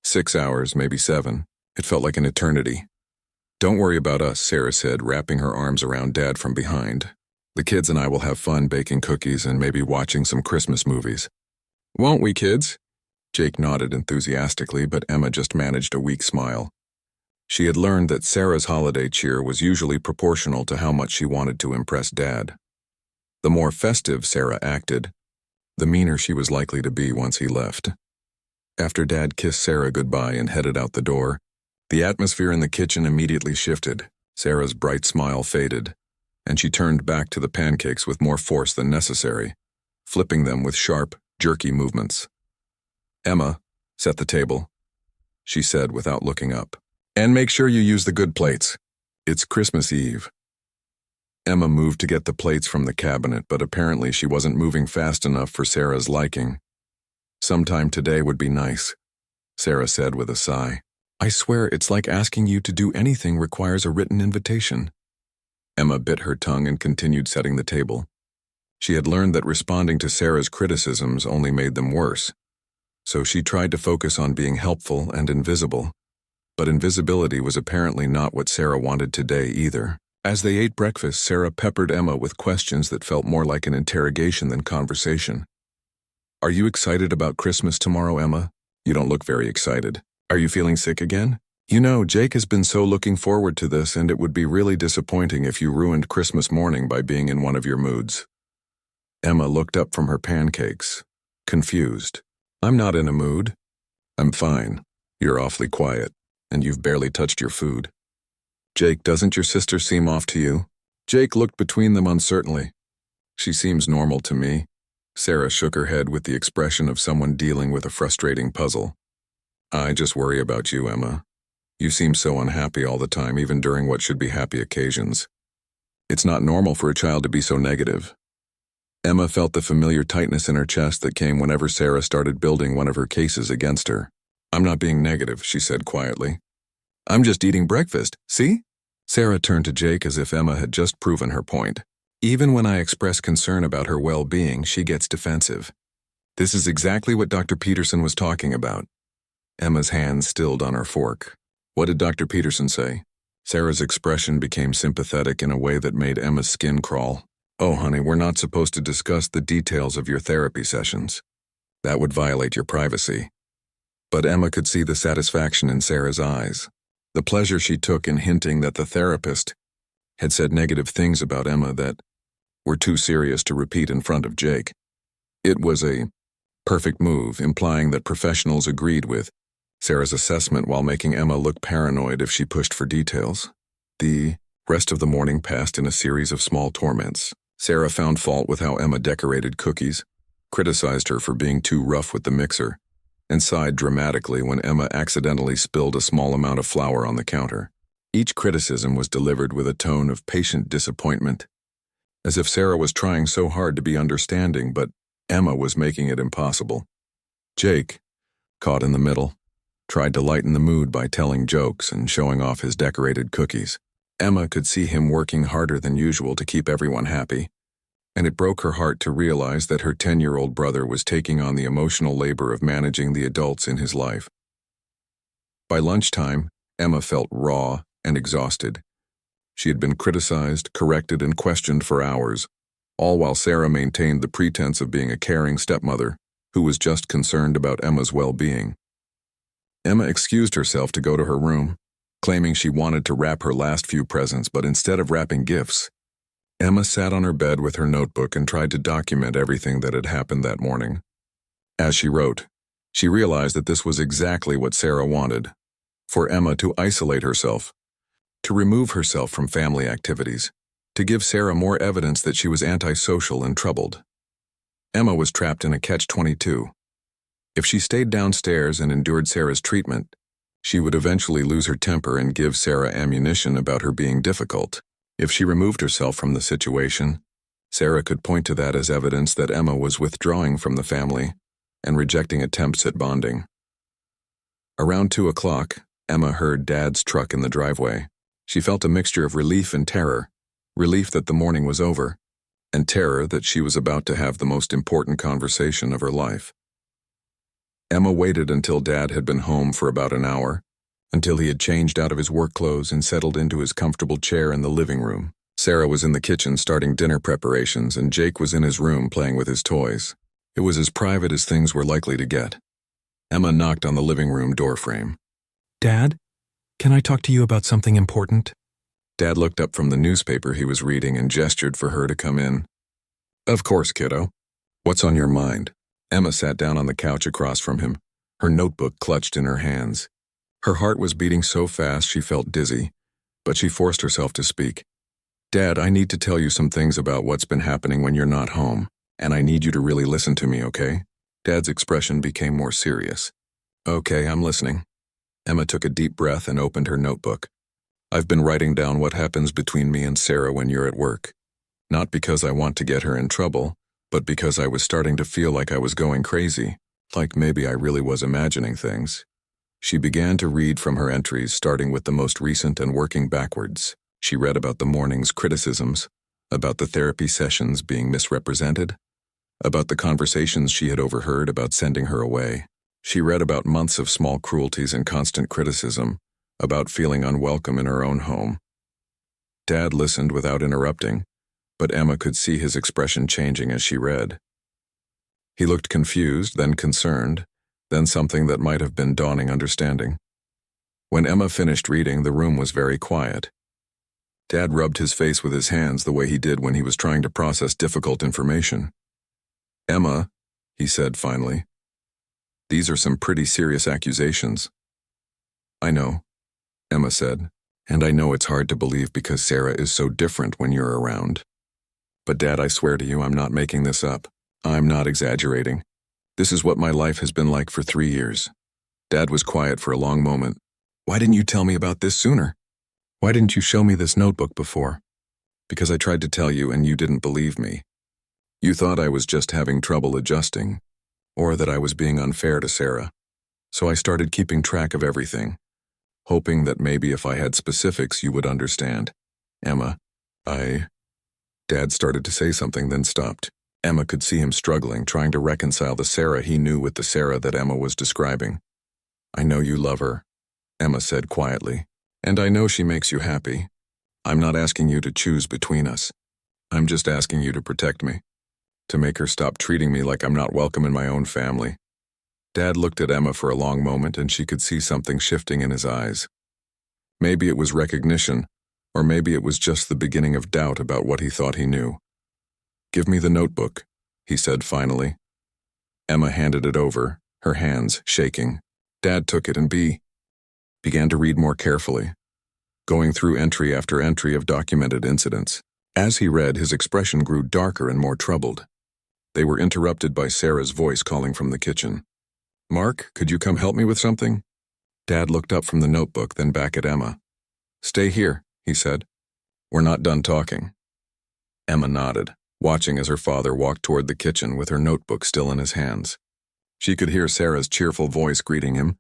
6 hours, maybe 7. It felt like an eternity. "Don't worry about us," Sarah said, wrapping her arms around Dad from behind. "The kids and I will have fun baking cookies and maybe watching some Christmas movies." "Won't we, kids?" Jake nodded enthusiastically, but Emma just managed a weak smile. She had learned that Sarah's holiday cheer was usually proportional to how much she wanted to impress Dad. The more festive Sarah acted, the meaner she was likely to be once he left. After Dad kissed Sarah goodbye and headed out the door, the atmosphere in the kitchen immediately shifted. Sarah's bright smile faded, and she turned back to the pancakes with more force than necessary, flipping them with sharp, jerky movements. "Emma, set the table," she said without looking up. "And make sure you use the good plates. It's Christmas Eve." Emma moved to get the plates from the cabinet, but apparently she wasn't moving fast enough for Sarah's liking. "Sometime today would be nice," Sarah said with a sigh. "I swear it's like asking you to do anything requires a written invitation." Emma bit her tongue and continued setting the table. She had learned that responding to Sarah's criticisms only made them worse, so she tried to focus on being helpful and invisible. But invisibility was apparently not what Sarah wanted today either. As they ate breakfast, Sarah peppered Emma with questions that felt more like an interrogation than conversation. "Are you excited about Christmas tomorrow, Emma? You don't look very excited. Are you feeling sick again? You know, Jake has been so looking forward to this, and it would be really disappointing if you ruined Christmas morning by being in one of your moods." Emma looked up from her pancakes, confused. "I'm not in a mood. I'm fine. You're awfully quiet, and you've barely touched your food. Jake, doesn't your sister seem off to you?" Jake looked between them uncertainly. "She seems normal to me." Sarah shook her head with the expression of someone dealing with a frustrating puzzle. "I just worry about you, Emma. You seem so unhappy all the time, even during what should be happy occasions. It's not normal for a child to be so negative." Emma felt the familiar tightness in her chest that came whenever Sarah started building one of her cases against her. "I'm not being negative," she said quietly. "I'm just eating breakfast, see?" Sarah turned to Jake as if Emma had just proven her point. "Even when I express concern about her well-being, she gets defensive. This is exactly what Dr. Peterson was talking about." Emma's hand stilled on her fork. "What did Dr. Peterson say?" Sarah's expression became sympathetic in a way that made Emma's skin crawl. "Oh, honey, we're not supposed to discuss the details of your therapy sessions. That would violate your privacy." But Emma could see the satisfaction in Sarah's eyes, the pleasure she took in hinting that the therapist had said negative things about Emma that were too serious to repeat in front of Jake. It was a perfect move, implying that professionals agreed with Sarah's assessment while making Emma look paranoid if she pushed for details. The rest of the morning passed in a series of small torments. Sarah found fault with how Emma decorated cookies, criticized her for being too rough with the mixer, and sighed dramatically when Emma accidentally spilled a small amount of flour on the counter. Each criticism was delivered with a tone of patient disappointment, as if Sarah was trying so hard to be understanding, but Emma was making it impossible. Jake, caught in the middle, tried to lighten the mood by telling jokes and showing off his decorated cookies. Emma could see him working harder than usual to keep everyone happy, and it broke her heart to realize that her 10-year-old brother was taking on the emotional labor of managing the adults in his life. By lunchtime, Emma felt raw and exhausted. She had been criticized, corrected, and questioned for hours, all while Sarah maintained the pretense of being a caring stepmother who was just concerned about Emma's well-being. Emma excused herself to go to her room, claiming she wanted to wrap her last few presents, but instead of wrapping gifts, Emma sat on her bed with her notebook and tried to document everything that had happened that morning. As she wrote, she realized that this was exactly what Sarah wanted, for Emma to isolate herself, to remove herself from family activities, to give Sarah more evidence that she was antisocial and troubled. Emma was trapped in a catch-22. If she stayed downstairs and endured Sarah's treatment, she would eventually lose her temper and give Sarah ammunition about her being difficult. If she removed herself from the situation, Sarah could point to that as evidence that Emma was withdrawing from the family and rejecting attempts at bonding. Around 2 o'clock, Emma heard Dad's truck in the driveway. She felt a mixture of relief and terror, relief that the morning was over, and terror that she was about to have the most important conversation of her life. Emma waited until Dad had been home for about an hour, until he had changed out of his work clothes and settled into his comfortable chair in the living room. Sarah was in the kitchen starting dinner preparations, and Jake was in his room playing with his toys. It was as private as things were likely to get. Emma knocked on the living room doorframe. "Dad, can I talk to you about something important?" Dad looked up from the newspaper he was reading and gestured for her to come in. Of course, kiddo. What's on your mind? Emma sat down on the couch across from him, her notebook clutched in her hands. Her heart was beating so fast she felt dizzy, but she forced herself to speak. Dad, I need to tell you some things about what's been happening when you're not home, and I need you to really listen to me, okay? Dad's expression became more serious. Okay, I'm listening. Emma took a deep breath and opened her notebook. I've been writing down what happens between me and Sarah when you're at work. Not because I want to get her in trouble, but because I was starting to feel like I was going crazy, like maybe I really was imagining things. She began to read from her entries, starting with the most recent and working backwards. She read about the morning's criticisms, about the therapy sessions being misrepresented, about the conversations she had overheard about sending her away. She read about months of small cruelties and constant criticism, about feeling unwelcome in her own home. Dad listened without interrupting, but Emma could see his expression changing as she read. He looked confused, then concerned, then something that might have been dawning understanding. When Emma finished reading, the room was very quiet. Dad rubbed his face with his hands the way he did when he was trying to process difficult information. Emma, he said finally, these are some pretty serious accusations. I know, Emma said, and I know it's hard to believe because Sarah is so different when you're around. But Dad, I swear to you, I'm not making this up. I'm not exaggerating. This is what my life has been like for 3 years. Dad was quiet for a long moment. Why didn't you tell me about this sooner? Why didn't you show me this notebook before? Because I tried to tell you and you didn't believe me. You thought I was just having trouble adjusting, or that I was being unfair to Sarah. So I started keeping track of everything, hoping that maybe if I had specifics you would understand. Emma, Dad started to say something, then stopped. Emma could see him struggling, trying to reconcile the Sarah he knew with the Sarah that Emma was describing. I know you love her, Emma said quietly, and I know she makes you happy. I'm not asking you to choose between us. I'm just asking you to protect me, to make her stop treating me like I'm not welcome in my own family. Dad looked at Emma for a long moment and she could see something shifting in his eyes. Maybe it was recognition, or maybe it was just the beginning of doubt about what he thought he knew. Give me the notebook, he said finally. Emma handed it over, her hands shaking. Dad took it and began to read more carefully, going through entry after entry of documented incidents. As he read, his expression grew darker and more troubled. They were interrupted by Sarah's voice calling from the kitchen. Mark, could you come help me with something? Dad looked up from the notebook, then back at Emma. Stay here, he said. We're not done talking. Emma nodded, watching as her father walked toward the kitchen with her notebook still in his hands. She could hear Sarah's cheerful voice greeting him,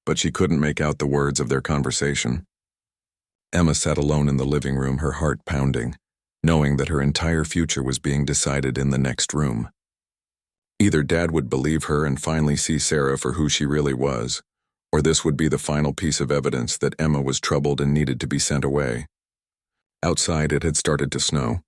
but she couldn't make out the words of their conversation. Emma sat alone in the living room, her heart pounding, knowing that her entire future was being decided in the next room. Either Dad would believe her and finally see Sarah for who she really was, or this would be the final piece of evidence that Emma was troubled and needed to be sent away. Outside, it had started to snow.